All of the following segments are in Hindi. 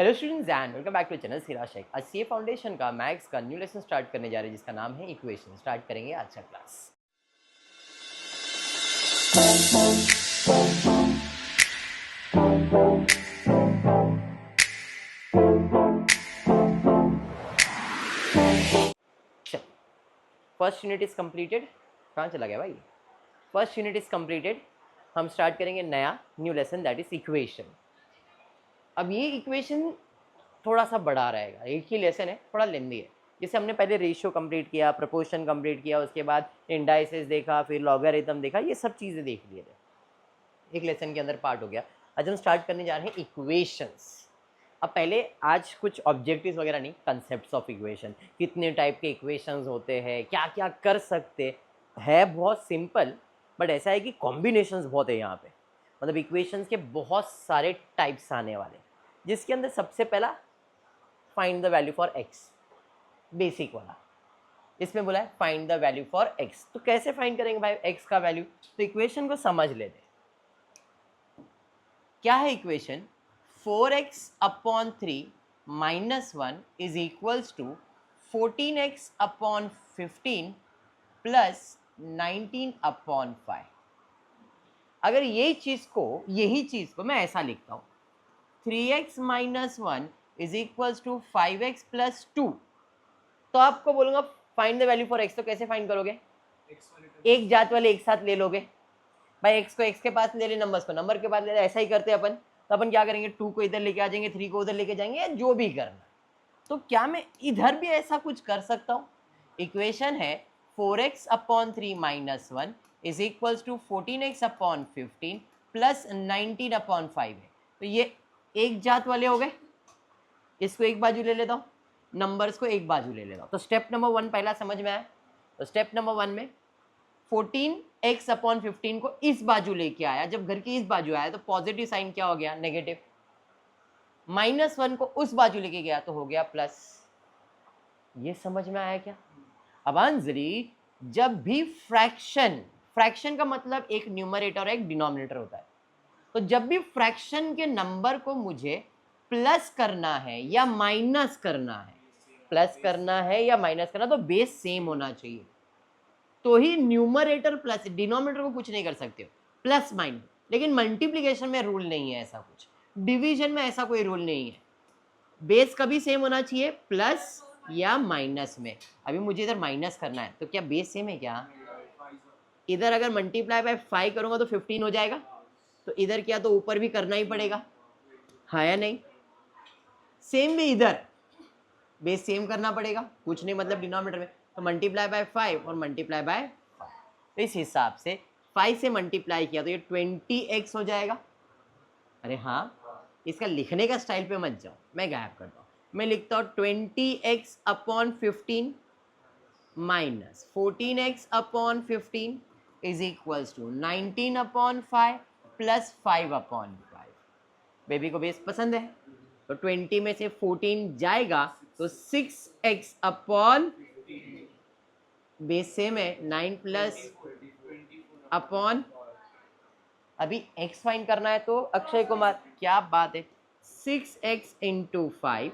Hello students and welcome back to channel Sira Sheikh. आज सीए फाउंडेशन का मैथ्स का न्यू लेसन स्टार्ट करने जा रहे हैं जिसका नाम है इक्वेशन। स्टार्ट करेंगे आज का class. First unit is completed. कहाँ चला गया भाई? First unit is completed. हम स्टार्ट करेंगे नया new lesson that is equation. अब ये इक्वेशन थोड़ा सा बड़ा रहेगा, एक ही लेसन है, थोड़ा लेंदी है। जैसे हमने पहले रेशियो कंप्लीट किया, प्रोपोर्शन कंप्लीट किया, उसके बाद इंडाइसेस देखा, फिर लॉगरिथम देखा, ये सब चीज़ें देख लिए थे, एक लेसन के अंदर पार्ट हो गया। आज हम स्टार्ट करने जा रहे हैं इक्वेशंस। अब पहले आज कुछ ऑब्जेक्टिव्स वगैरह नहीं, कंसेप्ट्स ऑफ इक्वेशन, कितने टाइप के इक्वेशंस होते हैं, क्या क्या कर सकते हैं। बहुत सिंपल, बट ऐसा है कि कॉम्बिनेशंस बहुत है यहाँ पे। मतलब इक्वेशंस के बहुत सारे टाइप्स आने वाले, जिसके अंदर सबसे पहला find the value for x, basic वाला। इसमें बोला है find the value for x. तो कैसे फाइंड करेंगे भाई एक्स का वैल्यू? तो इक्वेशन को समझ लेते। क्या है equation? 4x upon 3 minus 1 is equals to 14x upon 15 plus 19 upon 5। अगर यही चीज को मैं ऐसा लिखता हूँ, 3x minus 1 is equals to 5x plus 2, तो आपको बोलूंगा find the value for x। तो कैसे फाइंड करोगे? एक जात वाले एक साथ ले लोगे भाई, x को x के पास ले ले, नंबर्स को नंबर के पास ले ले। ऐसा ही करते अपन। तो अपन क्या करेंगे, 2 को इधर लेके आ जाएंगे, 3 को उधर लेके जाएंगे, या जो भी करना। तो क्या मैं इधर भी ऐसा कुछ कर सकता हूँ? इक्वेशन है 4x upon 3 minus 1 is equals to 14x upon 15 plus 19 upon 5 है। तो ये एक जात वाले हो गए, इसको एक बाजू ले लेता हूँ, नंबर्स को एक बाजू ले लेता हूँ। तो स्टेप नंबर 1 पहला समझ में आया। तो स्टेप नंबर 1 में 14x अपॉन 15 को इस बाजू लेके आया, जब घर की इस बाजू आया तो पॉजिटिव साइन क्या हो गया? नेगेटिव। माइनस 1 को उस बाजू लेके गया तो हो गया प्लस। ये समझ में आया क्या? अब अंजलि, जब भी फ्रैक्शन का मतलब एक न्यूमरेटर और एक डिनोमिनेटर होता है। तो जब भी फ्रैक्शन के नंबर को मुझे प्लस करना है या माइनस करना है, तो बेस सेम होना चाहिए। तो ही न्यूमरेटर प्लस, डिनोमिनेटर को कुछ नहीं कर सकते हो, प्लस माइनस। लेकिन मल्टीप्लिकेशन में रूल नहीं है ऐसा कुछ, डिवीजन में ऐसा कोई रूल नहीं है। बेस कभी सेम होना चाहिए, प्लस या माइनस में। अभी मुझे इधर माइनस करना है, तो क्या बेस सेम है क्या? इधर अगर मल्टीप्लाई बाय 5 करूंगा तो 15 हो जाएगा। तो इधर क्या, तो ऊपर भी करना ही पड़ेगा, हाँ या नहीं? सेम भी इधर बेस सेम करना पड़ेगा, कुछ नहीं मतलब डिनोमिनेटर में। तो मल्टीप्लाई बाय 5 और मल्टीप्लाई बाय 5, तो इस हिसाब से 5 से मल्टीप्लाई किया तो ये 20x हो जाएगा। अरे हाँ, इसका लिखने का स्टाइल पे मत जाओ, मैं गायब करता हूँ। मैं लिखता हूँ 20x upon 15 minus 14x upon 15 is equals to 19 upon 5 plus 5 upon 5। Baby को बेस पसंद है, तो 20 में से 14 जाएगा तो 6x अपॉन, बेस सेम है, 9 प्लस अपॉन, अभी x फाइंड करना है तो अक्षय कुमार, क्या बात है, 6x इंटू 5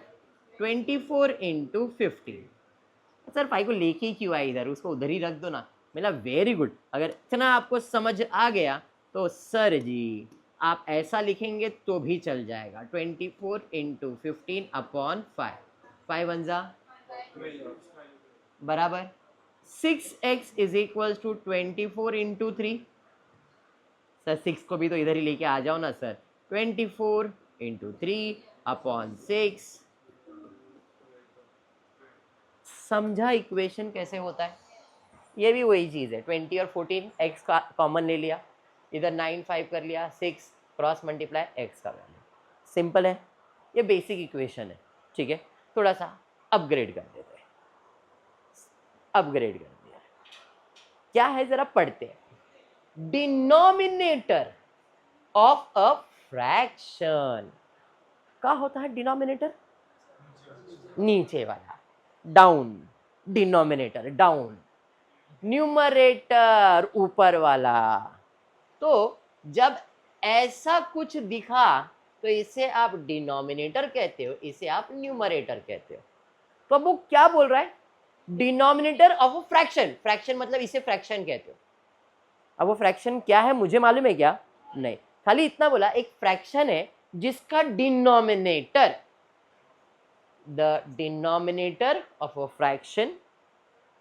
24 इंटू 15। सर 5 को लेके ही क्यों आए इधर, उसको उधर ही रख दो ना। मेरा वेरी गुड। अगर इतना आपको समझ आ गया तो सर जी आप ऐसा लिखेंगे तो भी चल जाएगा, 24 इंटू 15 अपॉन 5, 5 वन जा बराबर 6x is equal to 24 into 3। Sir 6 को भी तो इधर ही लेके आ जाओ ना सर, 24 इंटू 3 अपॉन 6। समझा इक्वेशन कैसे होता है? ये भी वही चीज़ है, 20 और 14, x का कॉमन ले लिया, इधर 9 5 कर लिया, 6 क्रॉस मल्टीप्लाई x का वैल्यू। सिंपल है, ये बेसिक इक्वेशन है। ठीक है, थोड़ा सा अपग्रेड कर देते हैं। अपग्रेड कर दिया, क्या है जरा पढ़ते हैं। डिनोमिनेटर ऑफ अ फ्रैक्शन क्या होता है? डिनोमिनेटर नीचे वाला, डाउन, डिनोमिनेटर डाउन, न्यूमरेटर ऊपर वाला। तो जब ऐसा कुछ दिखा तो इसे आप डिनोमिनेटर कहते हो, इसे आप न्यूमरेटर कहते हो। तो अब वो क्या बोल रहा है, denominator of a fraction, fraction मतलब इसे फ्रैक्शन कहते हो। अब वो फ्रैक्शन क्या है मुझे मालूम है क्या, नहीं, खाली इतना बोला एक फ्रैक्शन है जिसका denominator, the denominator of a fraction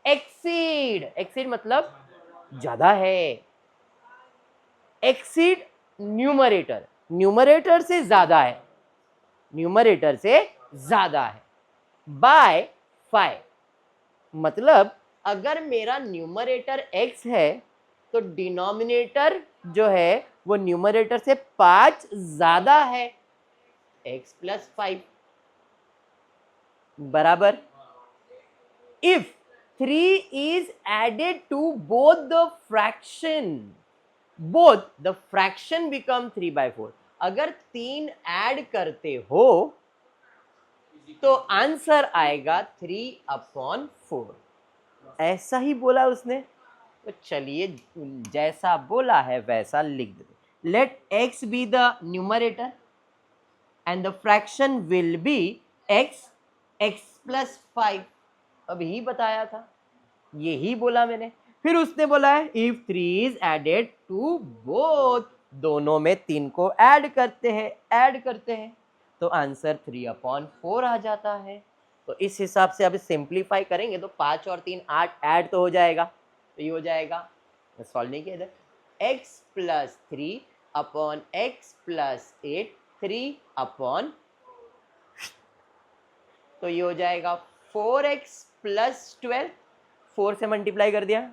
exceed, exceed मतलब ज्यादा है, एक्सीड न्यूमरेटर, न्यूमरेटर से ज्यादा है, न्यूमरेटर से ज्यादा है बाय 5। मतलब अगर मेरा न्यूमरेटर x है तो डिनोमिनेटर जो है वो न्यूमरेटर से 5 ज्यादा है, x प्लस 5 बराबर। If 3 is added to both the fraction, both the fraction become 3/4। अगर 3 ऐड करते हो तो आंसर आएगा 3/4। ऐसा ही बोला उसने, तो चलिए जैसा बोला है वैसा लिख दो। Let x be the numerator and the fraction will be x plus 5। अभी बताया था, यही बोला मैंने। फिर उसने बोला है if 3 is added to both, दोनों में 3 को ऐड करते हैं तो आंसर 3/4 आ जाता है। तो इस हिसाब से अब सिंप्लीफाई करेंगे तो 5 और 3 8 ऐड तो हो जाएगा, तो ये हो जाएगा, सॉल्व नहीं किया इधर, x plus 3 upon x plus 8, 3/, तो ये हो जाएगा 4x प्लस 12, 4 से मल्टीप्लाई कर दिया,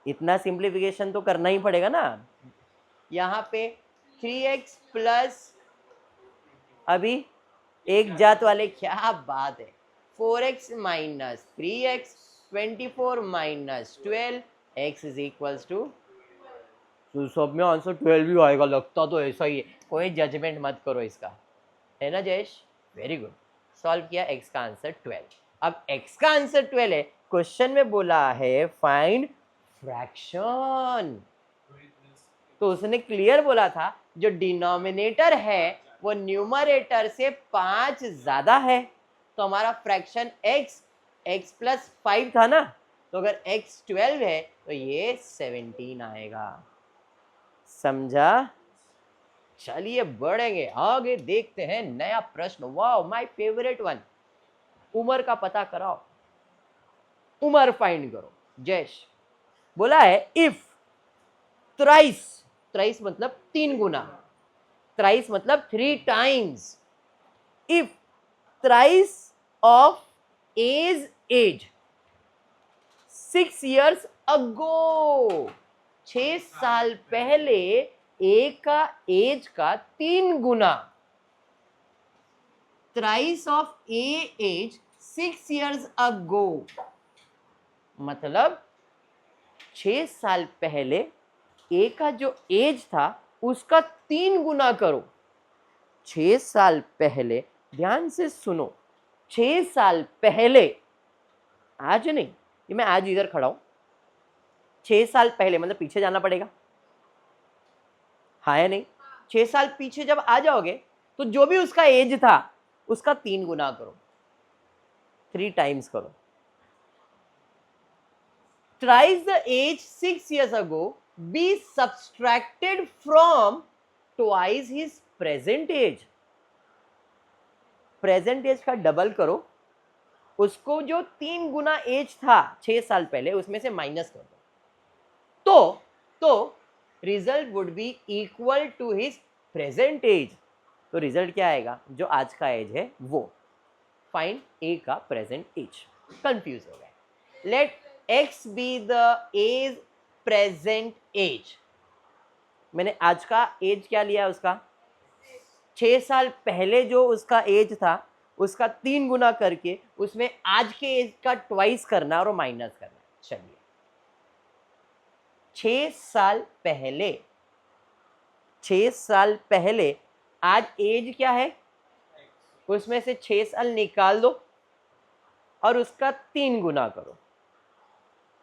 इतना सिंप्लीफिकेशन तो करना ही पड़ेगा ना। यहाँ पे 3x प्लस, अभी एक जात वाले क्या बात है, 4x minus 3x, 24 minus 12, x is equals to, तो सब में आंसर 12 ही आएगा, लगता तो ऐसा ही है, कोई जजमेंट मत करो इसका, है ना जयेश, वेरी गुड। सॉल्व किया, x का आंसर 12। अब x का आंसर 12 है, क्वेश्चन में बोला है फाइंड फ्रैक्शन, तो उसने क्लियर बोला था जो डिनोमिनेटर है वो न्यूमरेटर से 5 ज्यादा है, तो हमारा फ्रैक्शन x प्लस 5 था ना, तो अगर x 12 है तो ये 17 आएगा, समझा। चलिए बढ़ेंगे आगे, देखते हैं नया प्रश्न, वाओ माय फेवरेट वन, उम्र का पता कराओ, उम्र फाइंड करो। जयेश बोला है इफ थ्राइस, थ्राइस मतलब 3 गुना, थ्राइस मतलब 3 times, if thrice of age 6 years ago, 6 साल पहले ए का एज का 3 गुना, thrice of A age 6 years ago, मतलब 6 साल पहले ए का जो एज था उसका 3 गुना करो। 6 साल पहले, ध्यान से सुनो, 6 साल पहले, आज नहीं, ये मैं आज इधर खड़ा हूं, 6 साल पहले मतलब पीछे जाना पड़ेगा, हाँ या नहीं, 6 साल पीछे जब आ जाओगे तो जो भी उसका एज था उसका 3 गुना करो, 3 टाइम्स करो। Thrice the age 6 years ago be subtracted from twice his present age, present age का डबल करो, उसको जो 3 गुना एज था 6 साल पहले उसमें से माइनस कर दो, तो result would be equal to his present age. तो रिजल्ट क्या आएगा, जो आज का एज है वो, फाइंड ए का प्रेजेंट एज, कंफ्यूज हो गए। Let x be the age present age, मैंने आज का एज क्या लिया उसका, 6 साल पहले जो उसका एज था उसका 3 गुना करके उसमें आज के एज का ट्वाइस करना और माइनस करना। चलिए 6 साल पहले, 6 साल पहले आज एज क्या है, उसमें से 6 साल निकाल दो और उसका 3 गुना करो,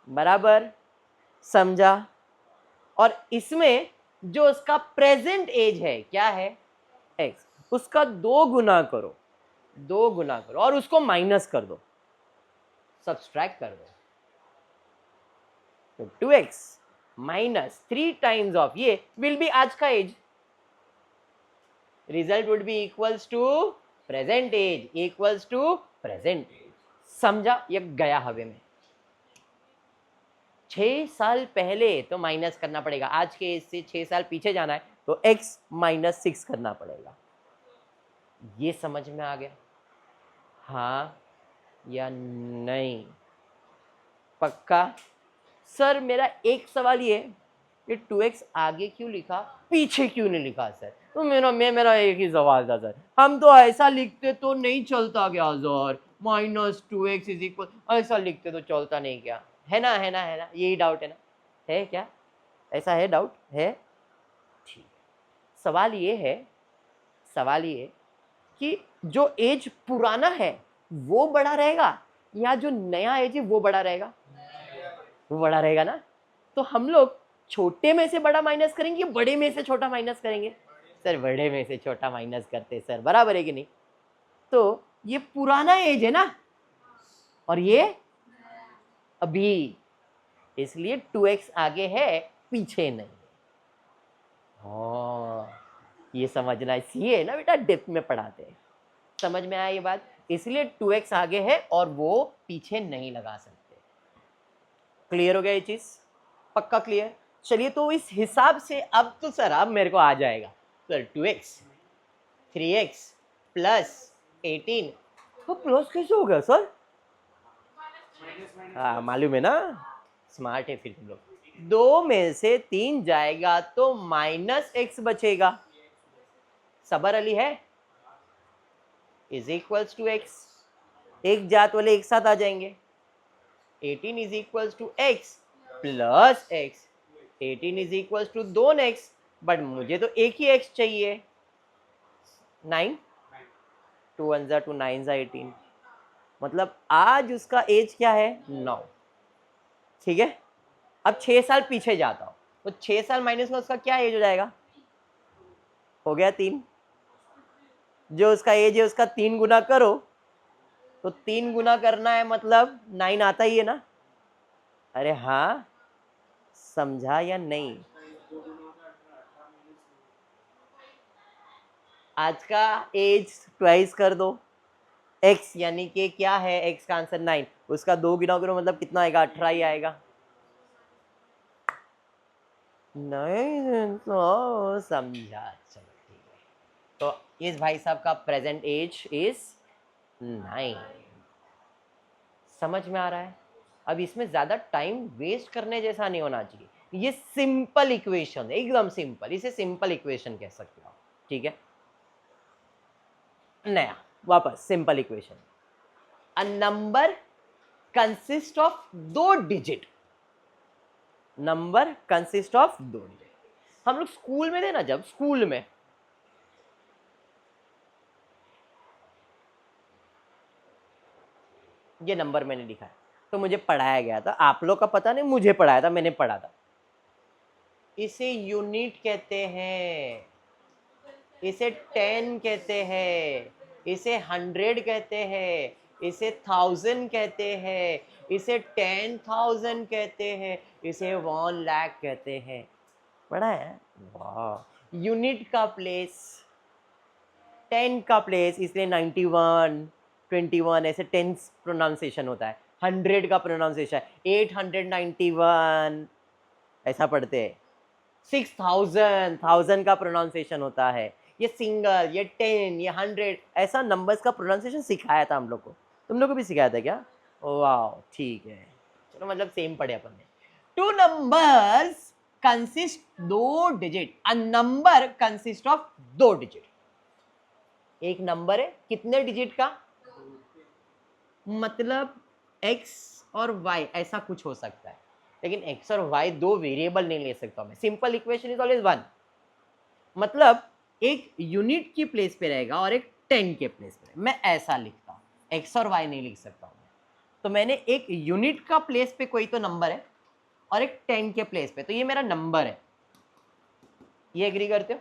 बराबर, समझा। और इसमें जो उसका प्रेजेंट एज है क्या है, x, उसका 2 गुना करो, 2 गुना करो और उसको माइनस कर दो, सब्सट्रैक्ट कर दो। तो 2x माइनस 3 टाइम्स ऑफ ये विल बी आज का age, result would be equals to present age, equals to present age. समझा? ये गया हवे में। 6 साल पहले तो माइनस करना पड़ेगा, आज के एज से 6 साल पीछे जाना है तो x माइनस 6 करना पड़ेगा। ये समझ में आ गया? हाँ या नहीं? पक्का? सर मेरा एक सवाल ये कि 2x आगे क्यों लिखा, पीछे क्यों नहीं लिखा सर? तो मेरा एक ही सवाल था सर, हम तो ऐसा लिखते तो नहीं चलता क्या सर, -2x इज इक्वल, ऐसा लिखते तो चलता नहीं क्या? है ना, है ना, है ना, यही डाउट है ना? है क्या? ऐसा है डाउट है? ठीक। सवाल ये है, सवाल ये कि जो एज पुराना है वो बड़ा रहेगा या जो नया एज है वो बड़ा रहेगा? वो बड़ा रहेगा ना। तो हम लोग छोटे में से बड़ा माइनस करेंगे, बड़े में से छोटा माइनस करेंगे? सर बड़े में से छोटा माइनस करते सर, बराबर है कि नहीं? तो ये पुराना एज है ना और ये अभी, इसलिए 2x आगे है, पीछे नहीं। ये समझना, इसलिए ना बेटा डेप्थ में पढ़ाते हैं। समझ में आया ये बात? इसलिए 2x आगे है और वो पीछे नहीं लगा सकते। क्लियर हो गया ये चीज? पक्का क्लियर? चलिए तो इस हिसाब से अब तो सर अब मेरे को आ जाएगा सर 2x 3x प्लस 18, तो प्लस कैसे हो गया सर? हाँ मालूम है ना, स्मार्ट है फिर तुम लोग। 2 में से 3 जाएगा तो -x बचेगा, सबर अली है, इज इक्वल्स टू x, एक जात वाले एक साथ आ जाएंगे। 18 is equals to x plus x, 18 is equals to 2x, but मुझे तो एक ही x चाहिए, 9, 2 1 2 9 18, मतलब आज उसका एज क्या है? 9। ठीक है, अब 6 साल पीछे जाता हूं तो 6 साल माइनस में उसका क्या एज हो जाएगा? हो गया 3। जो उसका एज है उसका 3 गुना करो, तो 3 गुना करना है मतलब 9 आता ही है ना? अरे हाँ, समझा या नहीं? आज का एज ट्वाइस कर दो, x यानी कि क्या है, x का आंसर 9, उसका 2 गुना करो मतलब कितना आएगा? 18 ही आएगा। नहीं तो समझा, चलो ठीक है। तो इस भाई साहब का प्रेजेंट एज इज 9। समझ में आ रहा है? अब इसमें ज्यादा टाइम वेस्ट करने जैसा नहीं होना चाहिए, ये सिंपल इक्वेशन है, एकदम सिंपल, इसे सिंपल इक्वेशन कह सकते हो। ठीक है, नया वापस simple equation, a number consist of 2 digit, number consist of 2 digit. हम लोग स्कूल में थे ना, जब स्कूल में ये नंबर मैंने लिखा है तो मुझे पढ़ाया गया था, आप लोग का पता नहीं, मुझे पढ़ाया था, मैंने पढ़ा था। इसे यूनिट कहते हैं, इसे 10 कहते हैं, इसे 100 कहते हैं, इसे 1000 कहते हैं, इसे 10,000 कहते हैं, इसे 1 लाख कहते हैं। पढ़ा है? वाह। यूनिट का प्लेस 10 का प्लेस, इसलिए 91 21 ऐसे 10 प्रोनाउंसिएशन होता है। 100 का प्रोनाउंसिएशन 891 ऐसा पढ़ते हैं। 6000 1000 का प्रोनाउंसिएशन होता है। ये सिंगल, ये 10, ये 100 ऐसा नंबर्स का प्रोनाउंसिएशन सिखाया था हम लोग को। तुम लोग को भी सिखाया था क्या? वाह ठीक है, चलो मतलब सेम पढ़े अपन ने। 2 numbers consist 2 digit, a number consist of 2 digit. एक नंबर है कितने डिजिट का? मतलब x और y ऐसा कुछ हो सकता है, लेकिन x और y 2 वेरिएबल नहीं ले सकता मैं। सिंपल इक्वेशन इज ऑलवेज 1, मतलब एक यूनिट की प्लेस पे रहेगा और एक 10 के प्लेस पे। मैं ऐसा लिखता हूँ, x और y नहीं लिख सकता हूँ। तो मैंने एक यूनिट का प्लेस पे कोई तो नंबर है और एक 10 के प्लेस पे, तो ये मेरा नंबर है। ये एग्री करते हो?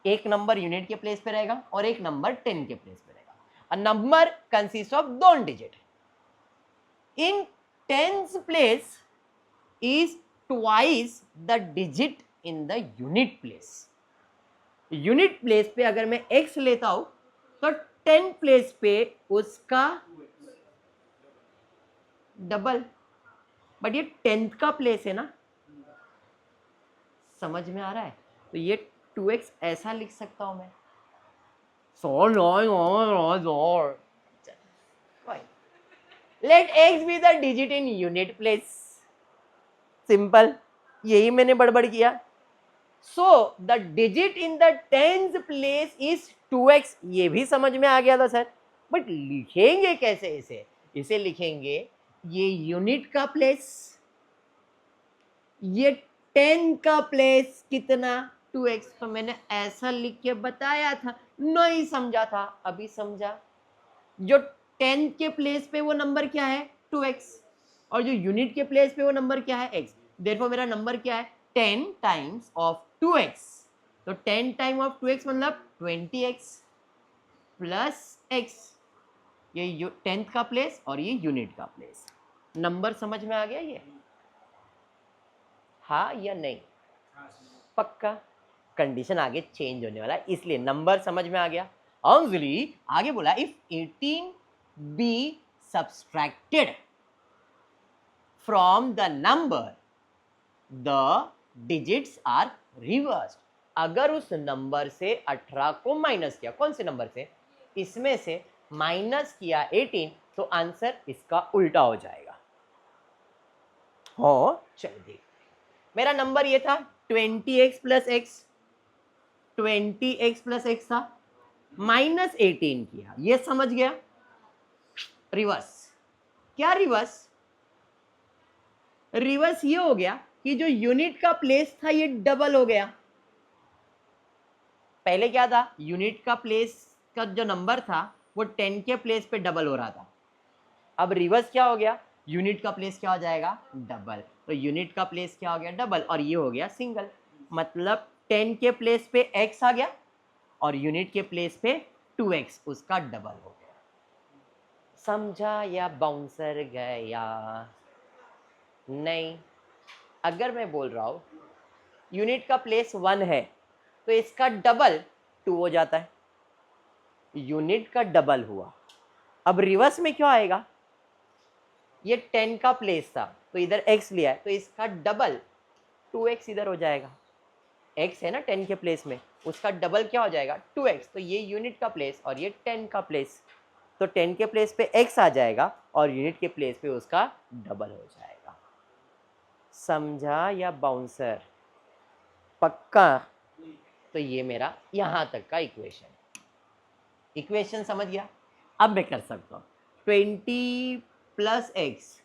एक नंबर यूनिट के प्लेस पे रहेगा और एक नंबर 10 के प्लेस पे रहेगा. A number consist of 2 digit. In tense place is twice the digit in the unit place. Unit place पे अगर मैं x लेता हूं तो 10 प्लेस पे उसका डबल. बट ये 10th का प्लेस है ना, समझ में आ रहा है? तो ये 2x ऐसा लिख सकता हूं मैं. Let x be the digit in unit place. Simple, यही मैंने बड़बड़ किया. So the digit in the tens place is 2x. ये भी समझ में आ गया था सर, बट लिखेंगे कैसे इसे? इसे लिखेंगे ये यूनिट का प्लेस, ये 10 का प्लेस कितना 2x. तो मैंने ऐसा लिख के बताया था, नहीं समझा था, अभी समझा. जो 10 के प्लेस पे वो नंबर क्या है 2x, और जो यूनिट के प्लेस पे वो नंबर क्या है x. देयरफॉर मेरा नंबर क्या है 10 टाइम्स ऑफ 2x. तो 10 टाइम ऑफ 2x मतलब 20x प्लस x. ये 10th का प्लेस और ये यूनिट का प्लेस. नंबर समझ में आ गया ये? हाँ या नहीं? पक्का. कंडीशन आगे चेंज होने वाला है, इसलिए नंबर समझ में आ गया. अंजलि आगे बोला if 18 be subtracted from the number the digits are reversed. अगर उस नंबर से 18 को माइनस किया, कौन से नंबर से? इसमें से माइनस किया 18, तो आंसर इसका उल्टा हो जाएगा. हो चल देख, मेरा नंबर ये था 20x plus x, 20x plus x था, माइनस 18 किया, ये समझ गया. रिवर्स. क्या रिवर्स? रिवर्स ये हो गया कि जो यूनिट का प्लेस था ये डबल हो गया. पहले क्या था, यूनिट का प्लेस का जो नंबर था वो 10 के प्लेस पे डबल हो रहा था. अब रिवर्स क्या हो गया, यूनिट का प्लेस क्या हो जाएगा डबल. तो यूनिट का प्लेस क्या हो गया डबल, और ये हो गया सिंगल. मतलब 10 के प्लेस पे x आ गया और यूनिट के प्लेस पे 2x, उसका डबल हो गया. समझा या बाउंसर गया? नहीं. अगर मैं बोल रहा हूं यूनिट का प्लेस 1 है तो इसका डबल 2 हो जाता है. यूनिट का डबल हुआ. अब रिवर्स में क्या आएगा, ये 10 का प्लेस था तो इधर x लिया है तो इसका डबल 2x इधर हो जाएगा. x है ना 10 के प्लेस में, उसका डबल क्या हो जाएगा 2x. तो ये यूनिट का प्लेस और ये 10 का प्लेस, तो 10 के प्लेस पे x आ जाएगा और यूनिट के प्लेस पे उसका डबल हो जाएगा. समझा या बाउंसर? पक्का. तो ये मेरा यहां तक का इक्वेशन समझ गया. अब मैं कर सकता हूं 20 प्लस एक्स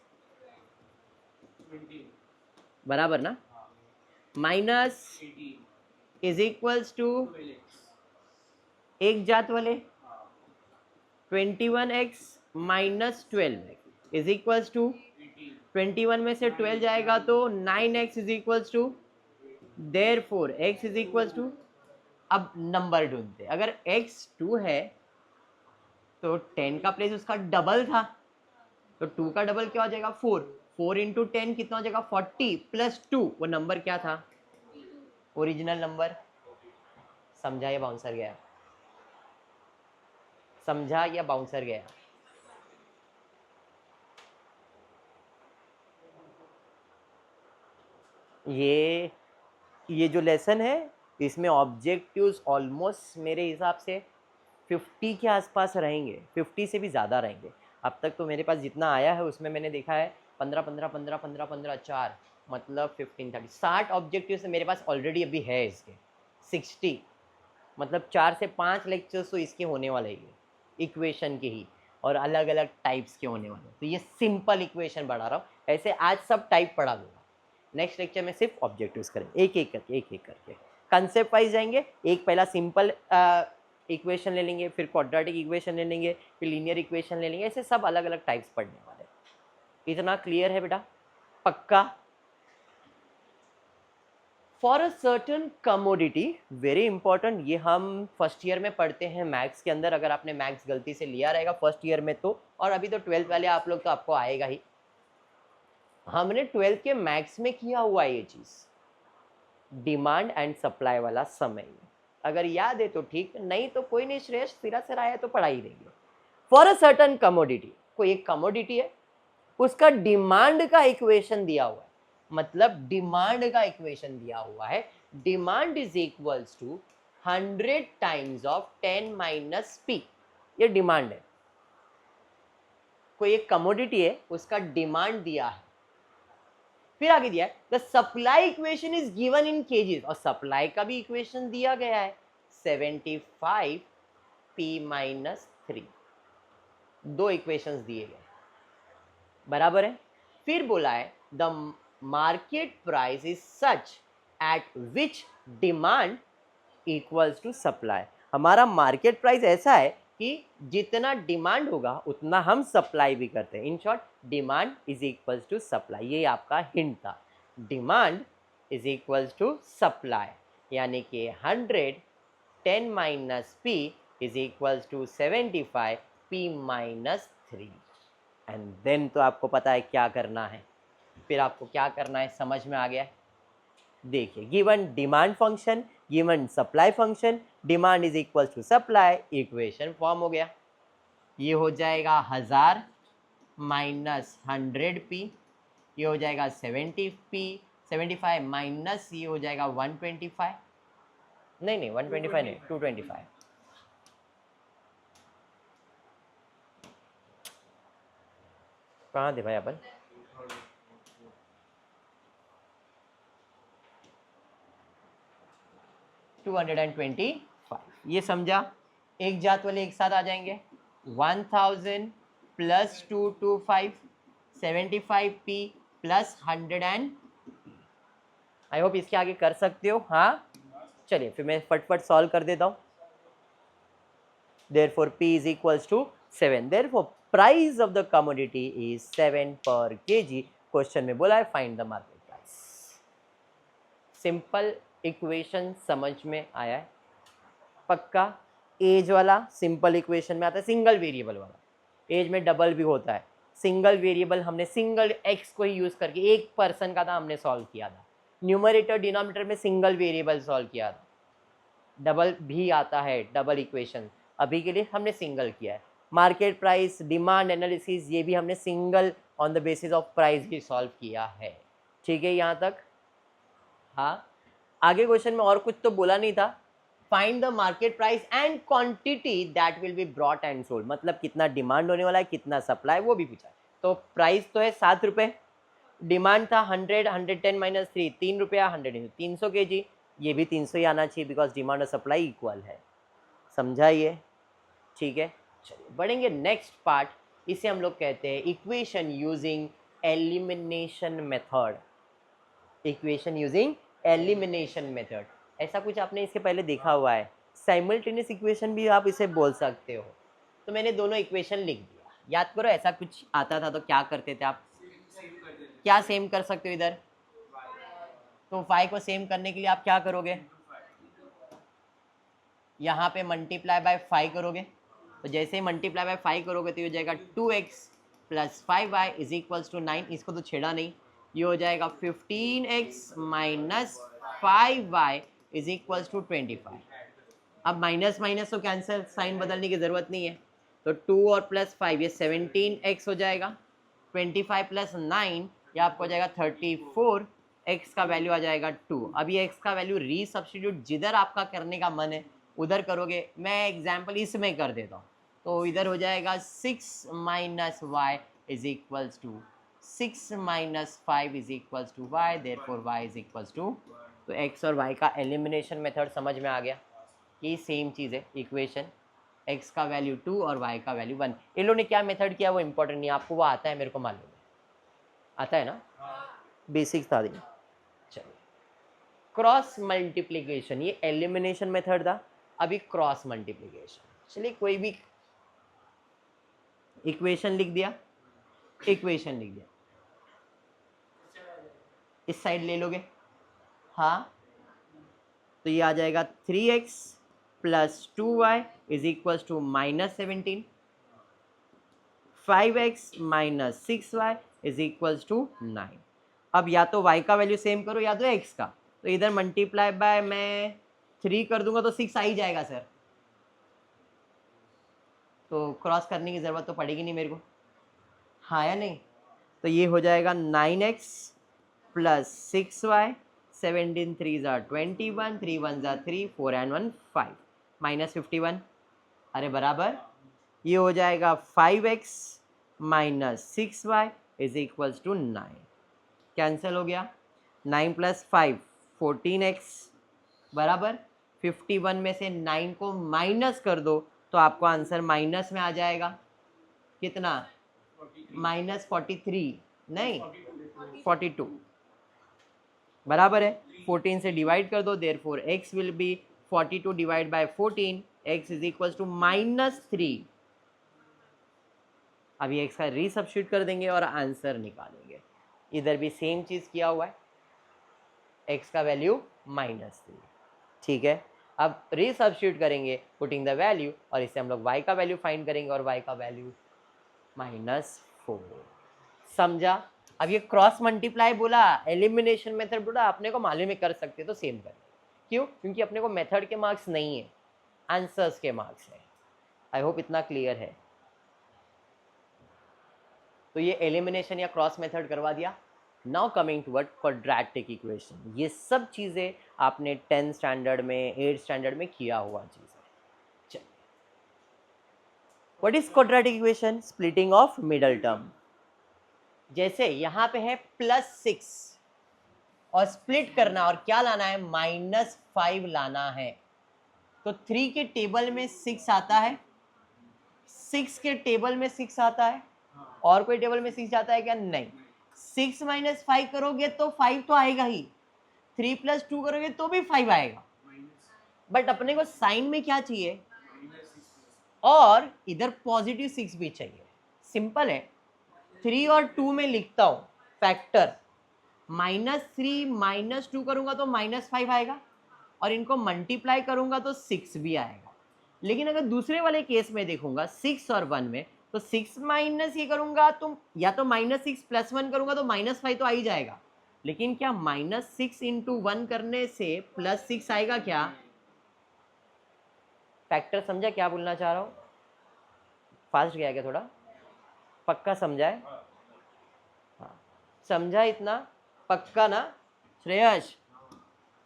बराबर ना, माइनस इज इक्वल्स टू एक जात वाले 21x minus 12x is equals to 21 में से 12 जाएगा तो 9x is equals to, therefore x is equals to. अब नंबर ढूंढते, अगर x 2 है तो 10 का प्लेस उसका डबल था, तो 2 का डबल क्या हो जाएगा 4. 4 इंटू 10 कितना हो जाएगा 40 प्लस 2, वो नंबर क्या था ओरिजिनल नंबर. समझा या बाउंसर गया? समझा या बाउंसर गया? ये जो लेसन है इसमें ऑब्जेक्टिव्स ऑलमोस्ट मेरे हिसाब से 50 के आसपास रहेंगे, 50 से भी ज़्यादा रहेंगे. अब तक तो मेरे पास जितना आया है उसमें मैंने देखा है 15 15 15 15 15 4 मतलब 15 30 60 ऑब्जेक्टिव्स मेरे पास ऑलरेडी अभी है इसके. 60 मतलब 4 से 5 लेक्चर्स तो इसके होने वाले ही है, इक्वेशन के ही, और अलग अलग टाइप्स के होने वाले. तो ये सिंपल इक्वेशन पढ़ा रहा हूँ, ऐसे आज सब टाइप पढ़ा दूंगा. नेक्स्ट लेक्चर में सिर्फ ऑब्जेक्टिव्स करेंगे, एक एक करके कंसेप्ट वाइज जाएंगे. एक पहला सिंपल इक्वेशन ले लेंगे, फिर क्वाड्रेटिक इक्वेशन ले लेंगे, फिर लीनियर इक्वेशन ले लेंगे. ऐसे सब अलग अलग टाइप्स पढ़ने वाले. इतना क्लियर है बेटा? पक्का. For a certain commodity, very important, ये हम फर्स्ट ईयर में पढ़ते हैं मैथ्स के अंदर, अगर आपने मैथ्स गलती से लिया रहेगा फर्स्ट ईयर में तो, और अभी तो 12th वाले आप लोग तो आपको आएगा ही, हमने 12th के मैथ्स में किया हुआ ये चीज, डिमांड एंड सप्लाई वाला समय, अगर याद है तो ठीक, नहीं तो कोई नहीं श्रेष्ठ, सिरा से आया तो पढ़ा ही देंगे। फॉर अ सर्टन कमोडिटी, कोई एक कमोडिटी है, उसका डिमांड का इक्वेशन दिया हुआ है, मतलब डिमांड का इक्वेशन दिया हुआ है, demand is equals to 100 times of 10 minus P, ये डिमांड है, कोई एक कमोडिटी है उसका डिमांड दिया है, फिर आगे दिया है the supply equation is given in KGs, और सप्लाई का भी इक्वेशन दिया गया है 75 पी माइनस 3, दो इक्वेशंस दिए गए, बराबर है। फिर बोला है the market price is such at which demand equals to supply, हमारा मार्केट प्राइस ऐसा है कि जितना डिमांड होगा उतना हम सप्लाई भी करते हैं, in short demand is equals to supply, ये आपका हिंट था, demand is equals to supply, यानी कि 100 10 minus P is equals to 75 P minus 3, and then तो आपको पता है क्या करना है, फिर आपको क्या करना है समझ में आ गया। देखिए given demand function, given supply function, demand is equal to supply, equation form हो गया, ये हो जाएगा 1000 माइनस 100 पी, ये हो जाएगा 70 पी 75 माइनस ये हो जाएगा 125, नहीं 125 नहीं 225, कहाँ थे भाई अपन, ये समझा, एक जात वाले एक साथ आ जाएंगे, 1000 plus 225 75 P plus 100 and, I hope इसके आगे कर सकते हो, हाँ चलिए फिर मैं फटफट सॉल्व कर देता हूँ। Therefore P is equals to 7, therefore price of the commodity is 7 per kg, question में बोला है find the market price, simple equation समझ में आया है, पक्का। एज वाला सिंपल इक्वेशन में आता है, सिंगल वेरिएबल वाला, एज में डबल भी होता है, सिंगल वेरिएबल हमने सिंगल एक्स को ही यूज करके एक पर्सन का था हमने सॉल्व किया था, न्यूमरेटर डिनोमिनेटर में सिंगल वेरिएबल सॉल्व किया था, डबल भी आता है, डबल इक्वेशन, अभी के लिए हमने सिंगल किया है। मार्केट प्राइस, डिमांड एनालिसिस, ये भी हमने single on the basis of price he solve किया है, ठीक है यहाँ तक। हाँ आगे क्वेश्चन में और कुछ तो बोला नहीं था, find the market price and quantity that will be brought and sold, मतलब कितना डिमांड होने वाला है, कितना सप्लाई, वो भी पूछा है। तो प्राइस तो है 7 रुपये, डिमांड था 100 110 माइनस 3 3 रुपया, 100 300 के जी, ये भी 300 ही आना चाहिए बिकॉज डिमांड और सप्लाई इक्वल है, समझा ये, ठीक है। चलिए बढ़ेंगे नेक्स्ट पार्ट, इसे हम लोग कहते हैं equation using elimination method, equation using elimination method, ऐसा कुछ आपने इसके पहले देखा हुआ है, साइमल्टेनियस इक्वेशन भी आप इसे बोल सकते हो। तो मैंने दोनों इक्वेशन लिख दिया, याद करो ऐसा कुछ आता था तो क्या करते थे आप, क्या सेम कर सकते हो इधर, तो फाइव को सेम करने के लिए आप क्या करोगे, यहाँ पे मल्टीप्लाई बाय 5 करोगे, तो जैसे ही मल्टीप्लाई बाय 5 करोगे तो ये हो जाएगा 2x plus 5y is equals to 9, इसको तो छेड़ा नहीं, ये हो जाएगा 15x minus 5y is equals to 25, अब माइनस माइनस तो कैंसिल, साइन बदलने की ज़रूरत नहीं है, तो 2 और प्लस 5 ये 17x हो जाएगा, 25 प्लस 9 ये आपको हो जाएगा 34, x का वैल्यू आ जाएगा 2। अब ये x का वैल्यू रीसब्स्टिट्यूट जिधर आपका करने का मन है उधर करोगे, मैं एग्जाम्पल इसमें कर देता हूँ, तो इधर हो जाएगा 6 minus Y is equals to 6 minus 5 is equals to Y, therefore Y is equals to, तो x और y का एलिमिनेशन मेथड समझ में आ गया, ये सेम चीज़ है, इक्वेशन x का वैल्यू 2 और y का वैल्यू 1, इन लोगों ने क्या मेथड किया वो इंपॉर्टेंट नहीं, आपको वो आता है, मेरे को मालूम है, आता है ना, बेसिक्स था दी। चलिए क्रॉस मल्टीप्लिकेशन, ये एलिमिनेशन मेथड था, अभी क्रॉस मल्टीप्लिकेशन, चलिए कोई भी इक्वेशन लिख दिया, इक्वेशन लिख दिया, इस साइड ले लोगे, हाँ तो ये आ जाएगा 3x plus 2y is equals to -17, 5x minus 6y is equals to 9। अब या तो y का वैल्यू सेम करो या तो x का, तो इधर मल्टीप्लाई बाय मैं 3 कर दूंगा तो 6 आ ही जाएगा सर, तो क्रॉस करने की ज़रूरत तो पड़ेगी नहीं मेरे को, हाँ या नहीं। तो ये हो जाएगा 9x प्लस 6y, 17 3 ज़ा 21, 3 1 ज़ा 3, 4 and 1 5, माइनस 51, अरे बराबर ये हो जाएगा 5x minus 6y is equals to 9, cancel हो गया, 9 प्लस 5 14x बराबर 51 में से 9 को माइनस कर दो तो आपको आंसर माइनस में आ जाएगा, कितना -43 नहीं 42 बराबर है, 14 से डिवाइड कर दो, therefore x will be 42 divide by 14, x is equals to -3। अभी x का रीसब्स्टिट्यूट कर देंगे और आंसर निकालेंगे, इधर भी सेम चीज़ किया हुआ है, x का वैल्यू -3, ठीक है। अब रीसब्स्टिट्यूट करेंगे पुटिंग द वैल्यू और इससे हम लोग y का वैल्यू फाइंड करेंगे और y का वैल्यू -4, समझा। अब ये क्रॉस मल्टीप्लाई बोला, एलिमिनेशन मेथड बोला, अपने को मालूम है कर सकते तो सेम कर, क्यों, क्योंकि अपने को मेथड के मार्क्स नहीं है, आंसर्स के मार्क्स है। आई होप इतना क्लियर है। तो ये एलिमिनेशन या क्रॉस मेथड करवा दिया। Now coming to quadratic equation, ये सब चीज़ें आपने 10th स्टैंडर्ड में 8th स्टैंडर्ड में किया हुआ चीज़ है। चलिए, what is quadratic equation? Splitting of middle term. जैसे यहाँ पे है +6 और स्प्लिट करना और क्या लाना है, -5 लाना है, तो 3 के टेबल में 6 आता है, 6 के टेबल में 6 आता है, और कोई टेबल में 6 जाता है क्या? नहीं। 6 - 5 करोगे तो 5 तो आएगा ही, 3 + 2 करोगे तो भी 5 आएगा, बट अपने को साइन में क्या चाहिए, और इधर पॉजिटिव 6 भी चाहिए। सिंपल है, 3 और 2 में लिखता हूं फैक्टर, -3 - 2 करूंगा तो -5 आएगा, और इनको मल्टीप्लाई करूंगा तो 6 भी आएगा। लेकिन अगर दूसरे वाले केस में देखूंगा 6 और 1 में, तो 6 माइनस ये करूंगा तो या तो -6 + 1 करूंगा तो -5 तो आ ही जाएगा, लेकिन क्या -6 × 1 करने से +6 आएगा क्या? फैक्टर समझा क्या बोलना चाह रहा हूँ? फास्ट गया क्या थोड़ा? पक्का समझा है? हाँ, समझा इतना पक्का ना श्रेयस?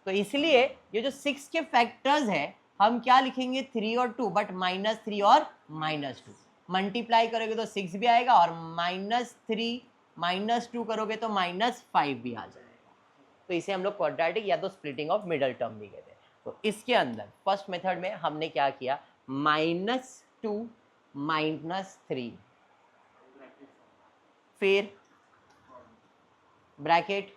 तो इसलिए ये जो 6 के फैक्टर्स है हम क्या लिखेंगे, 3 और 2, बट -3 और -2 मल्टीप्लाई करोगे तो 6 भी आएगा, और -3 - 2 करोगे तो -5 भी आ जाएगा। तो इसे हम लोग क्वाड्रेटिक या तो स्प्लिटिंग ऑफ मिडल टर्म भी कहते हैं। तो इसके अंदर फर्स्ट मेथड में हमने क्या किया, -2 - 3, फिर ब्रैकेट,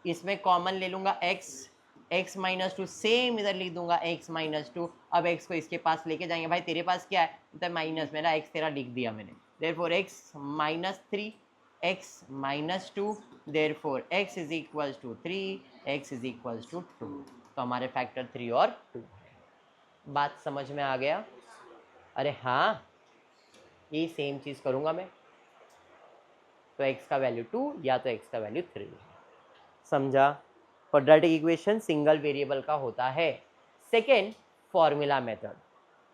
इसमें कॉमन ले लूंगा x - 2, सेम इधर लिख दूंगा x - 2। अब x को इसके पास लेके जाएंगे, भाई तेरे पास क्या है, तो माइनस, मेरा x तेरा लिख दिया मैंने, therefore x - 3 x - 2, therefore x is equals to 3, x is equals to 2। तो हमारे फैक्टर 3 और 2 है। बात समझ में आ गया? अरे हाँ, यही सेम चीज़ करूँगा मैं, तो x का वैल्यू 2 या तो x का वैल्यू 3, समझा। क्वाड्रेटिक इक्वेशन सिंगल वेरिएबल का होता है। Second, formula method.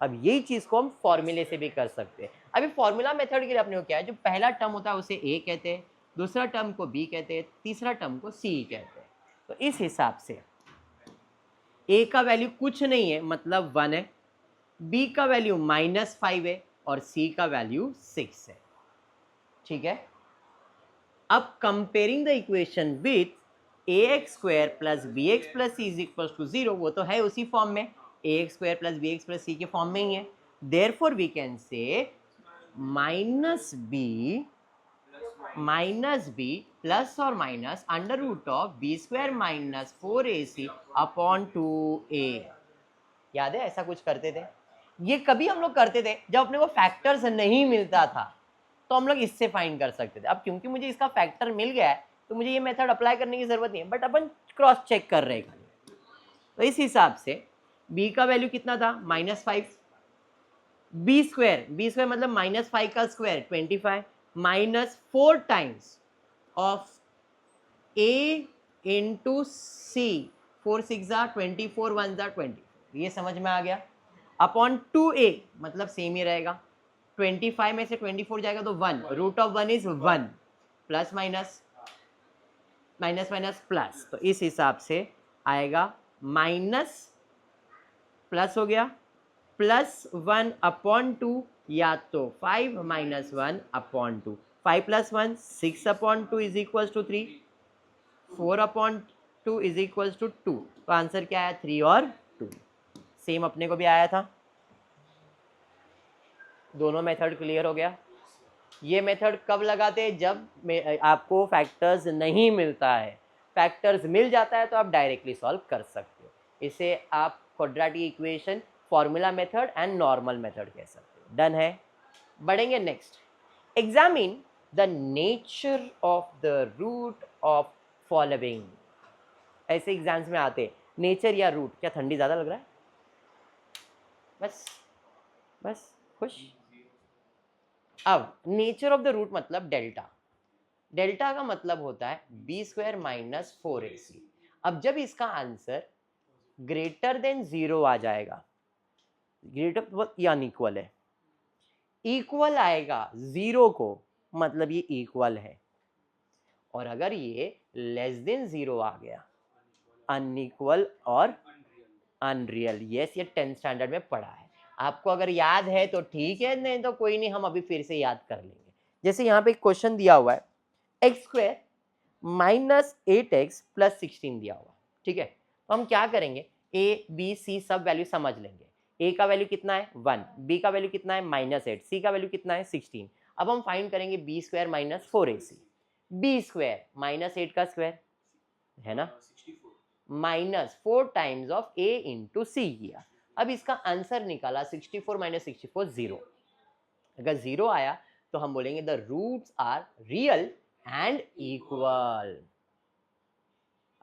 अब यही चीज़ को हम फॉर्मूले से भी कर सकते हैं। अभी फॉर्मूला मेथड के लिए अपने को क्या है, जो पहला टर्म होता है उसे a कहते हैं, दूसरा टर्म को b कहते हैं, तीसरा टर्म को c कहते हैं। तो इस हिसाब से a का वैल्यू कुछ नहीं है, मतलब 1 है, b का वैल्यू -5 है, और c का वैल्यू 6 है, ठीक है। अब comparing the equation with ax² + bx + c = 0, वो तो है उसी फॉर्म में, ax² + bx + c के फॉर्म में ही है। Therefore we can say -b plus और minus √b² - 4ac upon 2a। याद है ऐसा कुछ करते थे? ये कभी हम लोग करते थे जब अपने को फैक्टर्स नहीं मिलता था, तो हम लोग इससे फाइंड कर सकते थे। अब क्योंकि मुझे इसका फैक्टर मिल गया है तो मुझे ये मेथड अप्लाई करने की जरूरत नहीं है, बट अपन क्रॉस चेक कर रहे हैं। तो इस हिसाब से b का वैल्यू कितना था -5, बी स्क्वायर मतलब -5 का square 25 -4 times of a into C, 4 6 जा 24, 1 जा 24, ये समझ में आ गया। अपॉन 2a मतलब सेम ही रहेगा, 25 में से 24 जाएगा तो 1, root of 1 is 1, plus minus minus minus plus, तो इस हिसाब से आएगा माइनस प्लस हो गया +1/2 या तो 5 - 1/2, 5 + 1 6/2 is equal to 3, 4/2 is equal to 2, तो आंसर क्या आया 3 और 2, सेम अपने को भी आया था। दोनों मेथड क्लियर हो गया। ये मेथड कब लगाते हैं, जब आपको फैक्टर्स नहीं मिलता है, फैक्टर्स मिल जाता है तो आप डायरेक्टली सॉल्व कर सकते हो। इसे आप quadratic equation, formula method and normal method कह सकते हो। डन है। बढ़ेंगे next. Examine the nature of the root of following. ऐसे एग्जाम्स में आते नेचर या रूट। क्या ठंडी ज़्यादा लग रहा है? बस बस खुश। अब नेचर ऑफ द रूट मतलब डेल्टा। डेल्टा का मतलब होता है b² - 4ac। अब जब इसका आंसर ग्रेटर देन 0 आ जाएगा, ग्रेटर या अनइक्वल है, इक्वल आएगा 0 को मतलब ये इक्वल है, और अगर ये लेस देन 0 आ गया, अनइक्वल और अनरियल। यस, ये 10th स्टैंडर्ड में पढ़ा है। आपको अगर याद है तो ठीक है, नहीं तो कोई नहीं, हम अभी फिर से याद कर लेंगे। जैसे यहाँ पे एक क्वेश्चन दिया हुआ है x² - 8x + 16 दिया हुआ, ठीक है। तो हम क्या करेंगे, a b c सब वैल्यू समझ लेंगे। a का वैल्यू कितना है 1, b का वैल्यू कितना है -8, c का वैल्यू कितना है 16। अब हम फाइंड करेंगे b² - 4ac। b² -8 का स्क्वायर है ना, -4 टाइम्स ऑफ a इंटू सी किया। अब इसका आंसर निकाला 64 - 64 0। अगर 0 आया तो हम बोलेंगे the roots are real and equal.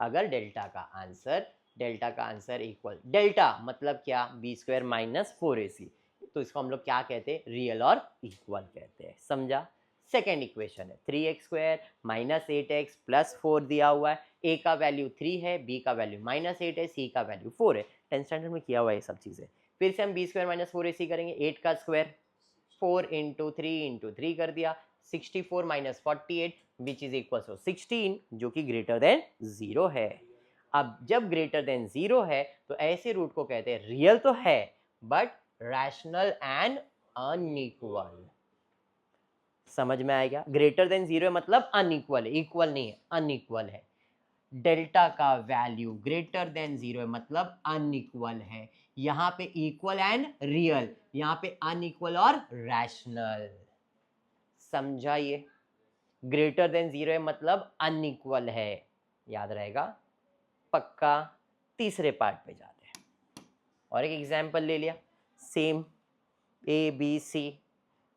अगर डेल्टा का आंसर इक्वल, डेल्टा मतलब क्या, b² - 4ac, तो इसको हम लोग क्या कहते हैं, रियल और इक्वल कहते हैं। समझा। सेकेंड इक्वेशन है 3x² - 8x + 4 दिया हुआ है। a का वैल्यू 3 है, b का वैल्यू -8 है, c का वैल्यू 4 है। 10th स्टैंडर्ड में किया हुआ है ये सब चीजें। फिर से हम b² - 4ac करेंगे। 8 का स्क्वायर 4 × 3 × 3 कर दिया, 64 - 48 विच इज इक्वल टू 16, जो कि ग्रेटर देन 0 है। अब जब ग्रेटर देन 0 है तो ऐसे रूट को कहते हैं रियल तो है बट रैशनल एंड अनइक्वल। समझ में आएगा। ग्रेटर देन 0 है मतलब अनइक्वल है, इक्वल नहीं है, अनइक्वल है। डेल्टा का वैल्यू ग्रेटर देन 0 है मतलब अनइक्वल है। यहाँ पे इक्वल एंड रियल, यहाँ पे अनइक्वल और रैशनल। समझा ये। ग्रेटर देन 0 है मतलब अनइक्वल है, याद रहेगा पक्का। तीसरे पार्ट पे जाते हैं और एक एग्जांपल ले लिया। Same a b c,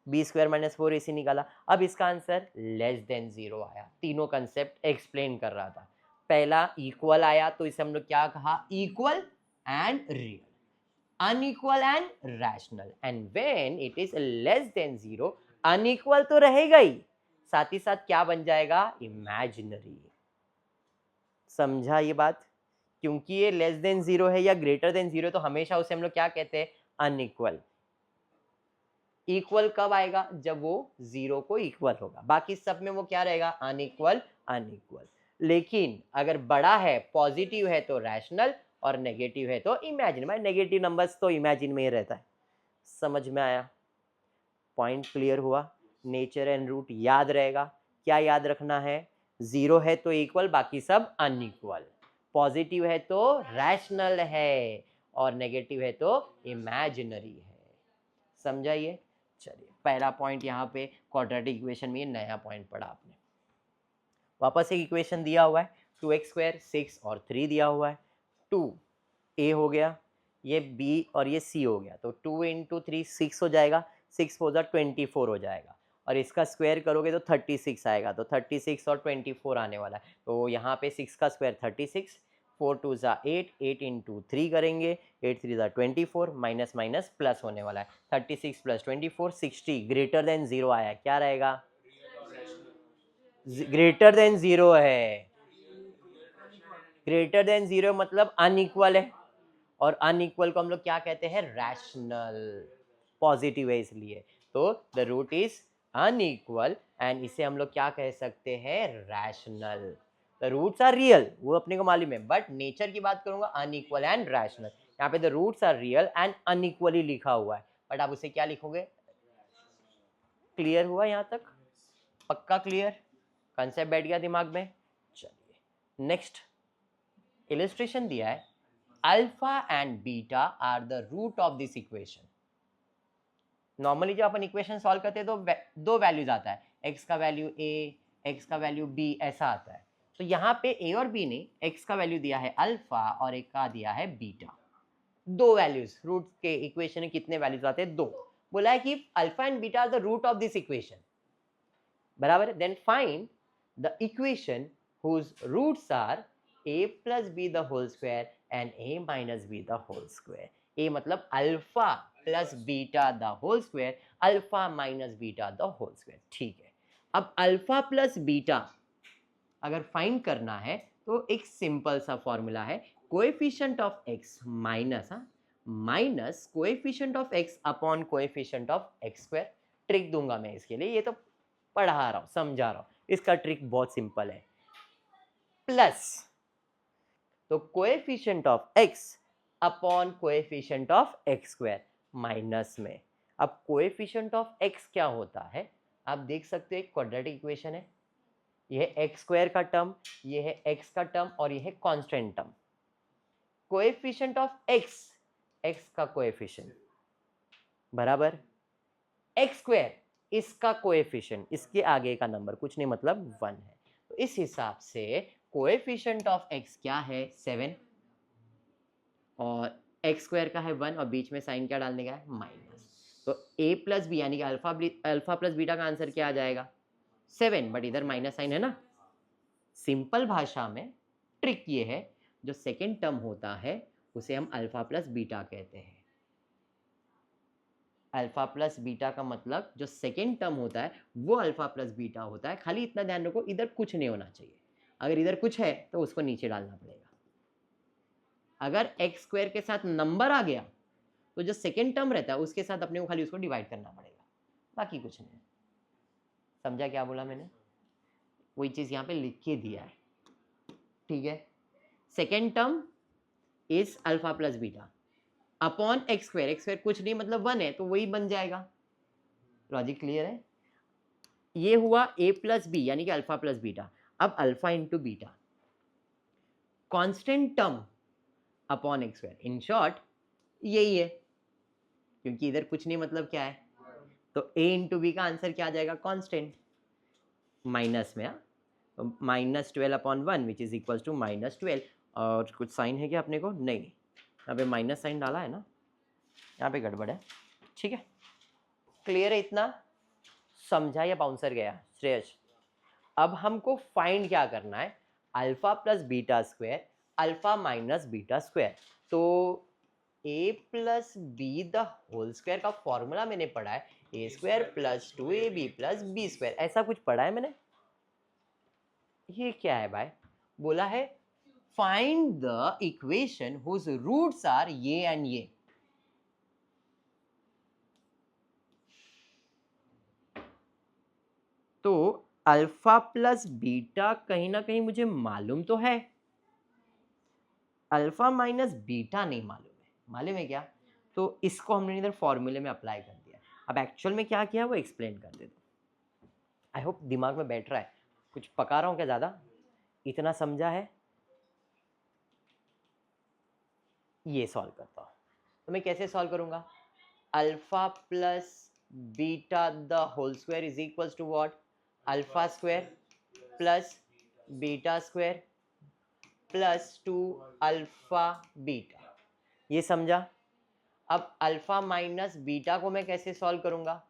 b² - 4ac निकाला। अब इसका आंसर लेस देन 0 आया। तीनों कंसेप्ट एक्सप्लेन कर रहा था। पहला इक्वल आया तो इसे हम लोग क्या कहा, equal and real, unequal and rational, and when it is less than 0 unequal तो रहेगा ही, साथ ही साथ क्या बन जाएगा, इमेजिनरी। समझा ये बात। क्योंकि ये लेस देन 0 है या ग्रेटर देन 0 तो हमेशा उसे हम लोग क्या कहते हैं, अनइक्वल। इक्वल कब आएगा, जब वो 0 को इक्वल होगा। बाकी सब में वो क्या रहेगा, अनइक्वल अनइक्वल। लेकिन अगर बड़ा है, पॉजिटिव है तो रैशनल, और नेगेटिव है तो इमेजिन। भाई नेगेटिव नंबर्स तो इमेजिन में ही रहता है। समझ में आया, पॉइंट क्लियर हुआ। नेचर एंड रूट याद रहेगा। क्या याद रखना है, 0 है तो इक्वल, बाकी सब अनइक्वल। पॉजिटिव है तो रैशनल है, और नेगेटिव है तो इमेजिनरी है। समझाइए। चलिए, पहला पॉइंट यहाँ पे क्वाड्रेटिक इक्वेशन में, ये नया पॉइंट पढ़ा आपने। वापस एक इक्वेशन दिया हुआ है 2x² 6 और 3 दिया हुआ है। 2a हो गया, ये b और ये c हो गया, तो 2 × 3 6 हो जाएगा, 6 4 24 हो जाएगा, और इसका स्क्वायर करोगे तो 36 आएगा। तो 36 और 24 आने वाला है, तो यहाँ पे 6 का स्क्वायर 36, 4 2 ज़ा 8, 8 इंटू 3 करेंगे, 8 3 ज़ा 24, माइनस माइनस प्लस होने वाला है, 36 प्लस 24 60, ग्रेटर देन 0 आया, क्या रहेगा? ग्रेटर देन 0 है, ग्रेटर देन 0 मतलब अनइक्वल है, और अनइक्वल को हम लोग क्या कहते हैं? रैशनल, पॉजिटिव है इसलिए, तो the root is unequal and इसे हम लोग क्या कह सकते हैं? Rational. The roots are real, वो अपने को मालूम है, बट नेचर की बात करूंगा अनइक्वल एंड रैशनल। यहाँ पे the roots are real and unequally लिखा हुआ है, बट आप उसे क्या लिखोगे? क्लियर हुआ यहाँ तक? पक्का क्लियर? कंसेप्ट बैठ गया दिमाग में? चलिए नेक्स्ट इलस्ट्रेशन दिया है, alpha and beta are the root of this equation. Normally जब अपन इक्वेशन सॉल्व करते हैं तो दो वैल्यूज आता है, x का वैल्यू a, x का वैल्यू b, ऐसा आता है। तो यहाँ पे a और b ने x का वैल्यू दिया है अल्फा और एक का दिया है बीटा, दो वैल्यूज। रूट के इक्वेशन में कितने वैल्यूज आते हैं? दो। बोला है कि alpha and beta are the root of this equation, बराबर। Then find the equation whose roots are a plus B the whole square and a minus B the whole square. a मतलब alpha plus beta the whole square, alpha minus beta the whole square, ठीक है। अब अल्फा प्लस बीटा अगर फाइंड करना है तो एक सिंपल सा फॉर्मूला है, coefficient of x minus minus coefficient of x upon coefficient of x square. Trick दूंगा मैं इसके लिए, ये तो पढ़ा रहा हूँ, समझा रहा हूँ, इसका ट्रिक बहुत सिंपल है। प्लस तो coefficient of x upon coefficient of x square minus में। अब कोएफिशिएंट ऑफ x क्या होता है? आप देख सकते हो एक क्वाड्रेटिक इक्वेशन है, ये है एक्स स्क्वायर का टर्म, ये है x का टर्म और ये है constant term. Coefficient of x का कोएफिशिएंट बराबर x स्क्वायर, इसका कोएफिशिएंट, इसके आगे का नंबर कुछ नहीं मतलब 1 है। तो इस हिसाब से कोएफिशिएंट ऑफ x क्या है? 7, और x स्क्वायर का है 1 और बीच में साइन क्या डालने का है? माइनस। तो a प्लस बी यानी कि अल्फा प्लस बीटा का आंसर क्या आ जाएगा? 7, बट इधर माइनस साइन है ना। सिंपल भाषा में ट्रिक ये है, जो सेकेंड टर्म होता है उसे हम अल्फा प्लस बीटा कहते हैं। अल्फा प्लस बीटा का मतलब जो सेकेंड टर्म होता है वो अल्फा प्लस बीटा होता है। खाली इतना ध्यान रखो, इधर कुछ नहीं होना चाहिए, अगर इधर कुछ है तो उसको नीचे डालना पड़ेगा। अगर एक्स स्क्वायर के साथ नंबर आ गया तो जो सेकेंड टर्म रहता है उसके साथ अपने को खाली उसको डिवाइड करना पड़ेगा, बाकी कुछ नहीं। समझा क्या बोला मैंने? वही चीज़ यहाँ पे लिख के दिया है, ठीक है। Second term is alpha plus beta upon x square कुछ नहीं मतलब 1 है तो वही बन जाएगा। लॉजिक क्लियर है? ये हुआ a प्लस बी यानी कि अल्फा प्लस बीटा। अब alpha into beta, constant term upon x square, in short यही है, क्योंकि इधर कुछ नहीं मतलब क्या है, तो a इंटू बी का आंसर क्या आ जाएगा? कॉन्स्टेंट। माइनस में minus 12 upon 1 which is equal to minus 12। और कुछ साइन है क्या अपने को? नहीं, यहाँ पे माइनस साइन डाला है ना, यहाँ पे गड़बड़ है, ठीक है। क्लियर है इतना? समझा या बाउंसर गया? श्रेयस, अब हमको फाइंड क्या करना है? Alpha plus beta square, alpha minus beta square. तो a plus B the whole square का फॉर्मूला मैंने पढ़ा है a square plus 2ab plus B square, ऐसा कुछ पढ़ा है मैंने। ये क्या है भाई? बोला है find the equation whose roots are ये एंड ये। तो अल्फा प्लस बीटा कहीं ना कहीं मुझे मालूम तो है, अल्फा माइनस बीटा नहीं मालूम है। मालूम है क्या? तो इसको हमने इधर फॉर्मूले में अप्लाई कर दिया। अब एक्चुअल में क्या किया वो एक्सप्लेन कर देता हूँ। आई होप दिमाग में बैठ रहा है, कुछ पका रहा हूँ क्या ज़्यादा? इतना समझा है? ये सॉल्व करता हूँ, तो मैं कैसे सॉल्व करूँगा? Alpha plus beta the whole square is equals to what? Alpha square plus beta square plus 2 alpha beta. ये समझा? अब अल्फा माइनस बीटा को मैं कैसे सॉल्व करूंगा?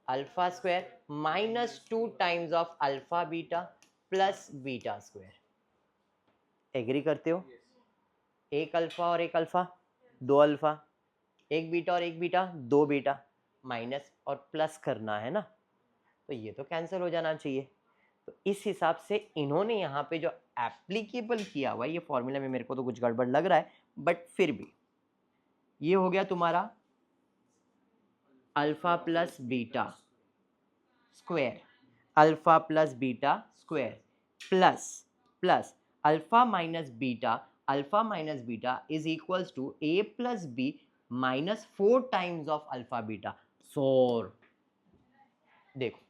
Alpha square minus 2 times of alpha beta plus beta square. Agree करते हो? एक अल्फा और एक अल्फा, दो अल्फा, एक बीटा और एक बीटा, दो बीटा, माइनस और प्लस करना है ना, तो ये तो कैंसिल हो जाना चाहिए। तो इस हिसाब से इन्होंने यहाँ पे जो एप्लीकेबल किया हुआ है, ये फॉर्मूला में मेरे को तो कुछ गड़बड़ लग रहा है, बट फिर भी ये हो गया तुम्हारा alpha plus beta square, alpha plus beta square plus plus alpha minus beta is equals to A plus B minus 4 times of alpha beta. सोर देखो,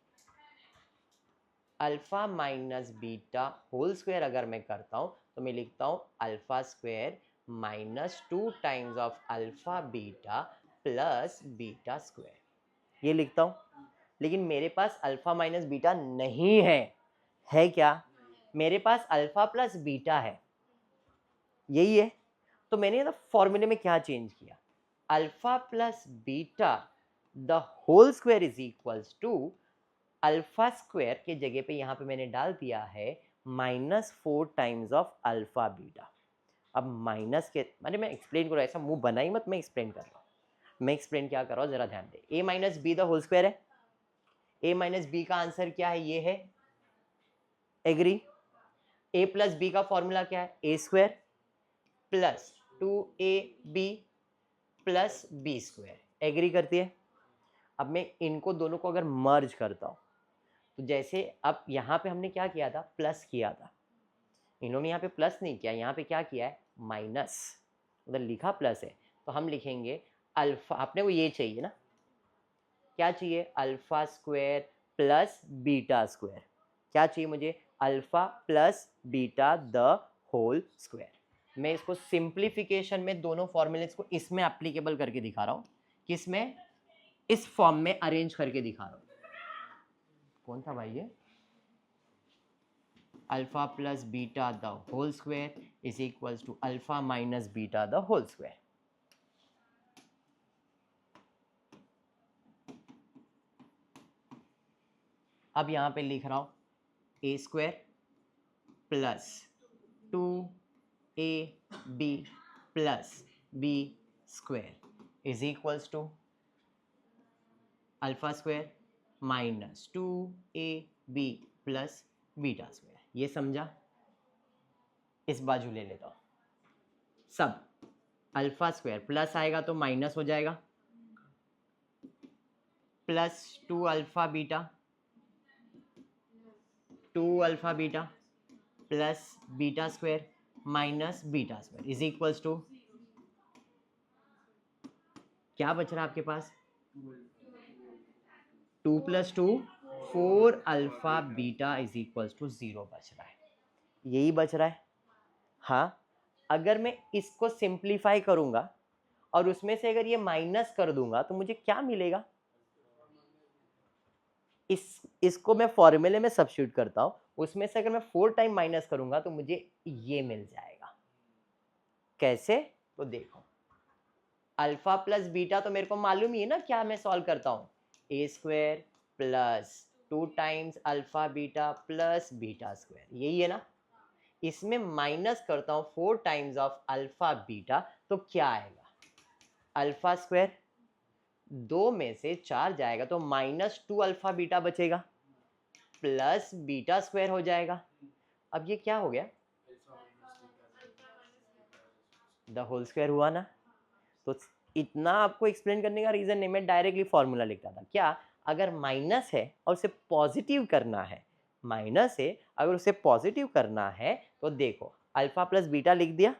alpha minus beta whole square अगर मैं करता हूं तो मैं लिखता हूं alpha square minus 2 times of alpha beta plus beta square, ये लिखता हूं। लेकिन मेरे पास अल्फा माइनस बीटा नहीं है क्या? मेरे पास अल्फा प्लस बीटा है, यही है। तो मैंने फॉर्मूले में क्या चेंज किया, alpha plus beta the whole square is equals to alpha square के जगह पे यहाँ पे मैंने डाल दिया है -4 टाइम्स ऑफ अल्फा बीटा। अब माइनस के मैंने मैं एक्सप्लेन करूँ, ऐसा मुंह बनाई मत, मैं एक्सप्लेन कर रहा हूँ। मैं एक्सप्लेन क्या कर रहा हूँ जरा ध्यान दे। A minus B the whole square है, ए माइनस बी का आंसर क्या है, ये है, एग्री। ए प्लस बी का फॉर्मूला क्या है, A square plus 2ab plus B square, agree करती है। अब मैं इनको दोनों को अगर मर्ज करता हूँ तो जैसे अब यहाँ पे हमने क्या किया था, प्लस किया था, इन्होंने यहाँ पे प्लस नहीं किया, यहाँ पे क्या किया है, माइनस, उधर लिखा प्लस है, तो हम लिखेंगे अल्फा, अपने को ये चाहिए ना, क्या चाहिए, alpha square plus beta square, क्या चाहिए मुझे, alpha plus beta the whole square. मैं इसको सिंप्लीफिकेशन में दोनों फॉर्मूलेस को इसमें एप्लीकेबल करके दिखा रहा हूँ, किसमें, इस फॉर्म में अरेंज करके दिखा रहा हूँ। कौन था भाई ये, alpha plus beta the whole square is equals to alpha minus beta the whole square. अब यहां पे लिख रहा हूं A square plus 2ab plus B square is equals to alpha square minus 2ab plus beta square. ये समझा? इस बाजू ले लेता हूं, सब अल्फा स्क्वायर प्लस आएगा तो माइनस हो जाएगा, plus 2 alpha beta, 2 alpha beta plus beta square minus beta square is equals to, क्या बच रहा है आपके पास, 2 plus 2 4 alpha beta is equals to 0 बच रहा है, यही बच रहा है। हाँ, अगर मैं इसको सिंप्लीफाई करूंगा और उसमें से अगर ये माइनस कर दूंगा तो मुझे क्या मिलेगा, इसको मैं फॉर्मूले में सब्स्टिट्यूट करता हूं, उसमें से अगर मैं 4 टाइम माइनस करूंगा तो मुझे ये मिल जाएगा। कैसे, तो देखो, अल्फा प्लस बीटा तो मेरे को मालूम ही है ना, क्या मैं सॉल्व करता हूँ, A square plus 2 times alpha beta plus beta square, यही है ना। इसमें माइनस करता हूँ 4 टाइम्स ऑफ अल्फा बीटा, तो क्या आएगा, अल्फा स्क्वायर, 2 में से 4 जाएगा तो -2 अल्फा बीटा बचेगा प्लस बीटा स्क्वायर हो जाएगा। अब ये क्या हो गया, द होल स्क्वायर हुआ ना। तो इतना आपको एक्सप्लेन करने का रीजन नहीं, मैं डायरेक्टली फॉर्मूला लिखता था। क्या, अगर माइनस है और उसे पॉजिटिव करना है, माइनस है अगर उसे पॉजिटिव करना है तो देखो अल्फा प्लस बीटा लिख दिया,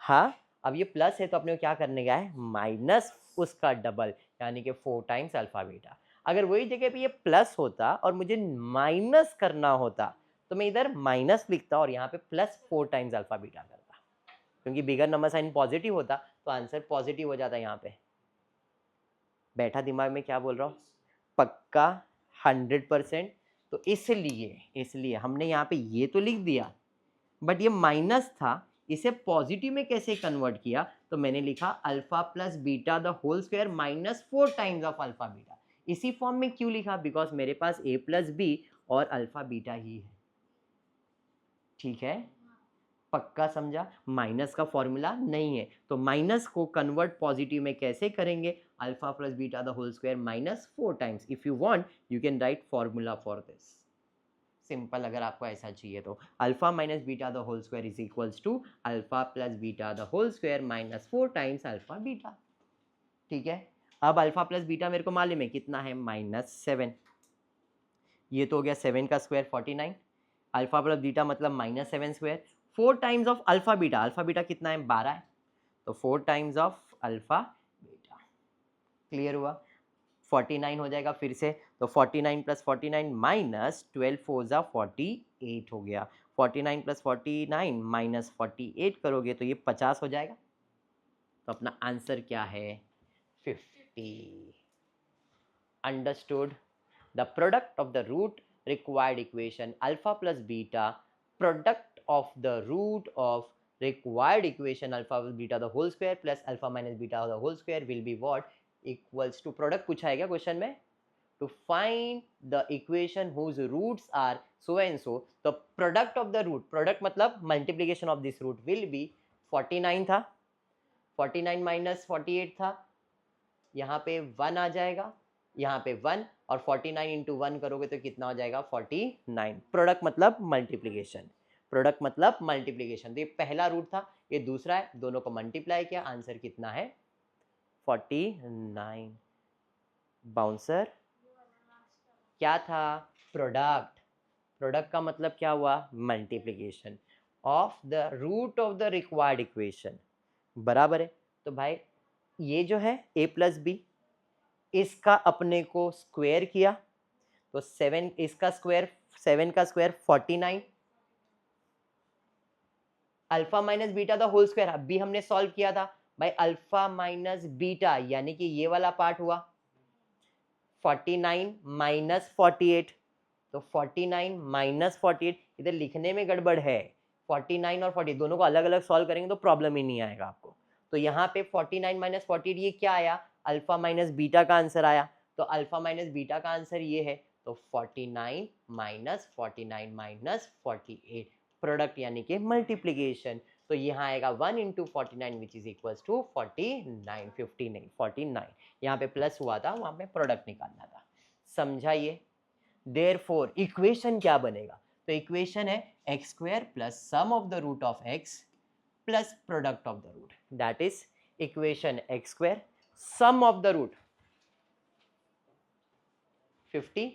हाँ, अब ये प्लस है तो अपने को क्या करने का है, माइनस उसका डबल, यानी कि 4 टाइम्स अल्फा बीटा। अगर वही जगह पे ये प्लस होता और मुझे माइनस करना होता तो मैं इधर माइनस लिखता और यहाँ पे +4 टाइम्स अल्फा बीटा करता, क्योंकि बिगर नंबर साइन पॉजिटिव होता तो आंसर पॉजिटिव हो जाता। यहाँ पे बैठा दिमाग में क्या बोल रहा हूँ, पक्का 100%। तो इसलिए हमने यहाँ पे ये तो लिख दिया, बट ये माइनस था, इसे पॉजिटिव में कैसे कन्वर्ट किया, तो मैंने लिखा alpha plus beta the whole square -4 times of alpha beta. इसी फॉर्म में क्यों लिखा, बिकॉज मेरे पास a प्लस बी और अल्फा बीटा ही है, ठीक है। पक्का समझा? माइनस का फॉर्मूला नहीं है, तो माइनस को कन्वर्ट पॉजिटिव में कैसे करेंगे? Alpha plus beta the whole square minus 4 times. If you want you can write formula for this. Simple, अगर आपको ऐसा चाहिए तो alpha minus beta the whole square is equals to alpha plus beta the whole square minus 4 times alpha beta. ठीक है, अब अल्फा प्लस बीटा मेरे को मालूम है कितना है, -7. ये तो हो गया 7 का स्क्वायर 49. अल्फा प्लस बीटा मतलब -7 square. 4 times of alpha beta कितना है, 12 है. तो 4 times of alpha beta. Clear हुआ? 49 हो जाएगा फिर से, तो 49 प्लस 49 माइनस 12 4 जा 48 हो गया. 49 प्लस 49 माइनस 48 करोगे तो ये 50 हो जाएगा. तो अपना आंसर क्या है, 50. Understood? The product of the root required equation alpha plus beta, product of the root of required equation alpha plus beta the whole square plus alpha minus beta the whole square will be what, equals to, product पूछा है क्या क्वेश्चन में? To find the equation whose roots are so and so, the product of the root, product मतलब multiplication of this root will be 49 था, 49 माइनस 48 था, यहाँ पे 1 आ जाएगा, यहाँ पे 1, और 49 इंटू 1 करोगे तो कितना हो जाएगा, 49. प्रोडक्ट मतलब मल्टीप्लीकेशन, प्रोडक्ट मतलब मल्टीप्लीकेशन. तो ये पहला रूट था, ये दूसरा है, दोनों को मल्टीप्लाई किया, आंसर कितना है, 49. बाउंसर क्या था, प्रोडक्ट. प्रोडक्ट का मतलब क्या हुआ, multiplication of the root of the required equation. बराबर है. तो भाई ये जो है a प्लस बी, इसका अपने को स्क्वायर किया तो 7, इसका स्क्वायर 7 का square 49. Alpha minus beta the whole square अभी हमने सॉल्व किया था भाई, अल्फा माइनस बीटा यानी कि ये वाला पार्ट हुआ 49 माइनस 48. तो 49 माइनस 48, इधर लिखने में गड़बड़ है. 49 और 48 दोनों को अलग अलग सॉल्व करेंगे तो प्रॉब्लम ही नहीं आएगा आपको. तो यहाँ पे 49 माइनस 48 ये क्या आया, अल्फा माइनस बीटा का आंसर आया. तो अल्फा माइनस बीटा का आंसर ये है, तो 49 माइनस 49 माइनस 48, प्रोडक्ट यानी कि मल्टीप्लीकेशन. तो यहाँ आएगा 1 into 49 which is equals to 49, 50 नहीं 49. यहाँ पे प्लस हुआ था, वहाँ पे प्रोडक्ट निकालना था. समझा ये? देयरफॉर इक्वेशन क्या बनेगा, तो इक्वेशन है X square plus sum of the root of X plus product of the root. That is equation X square, sum of the root 50,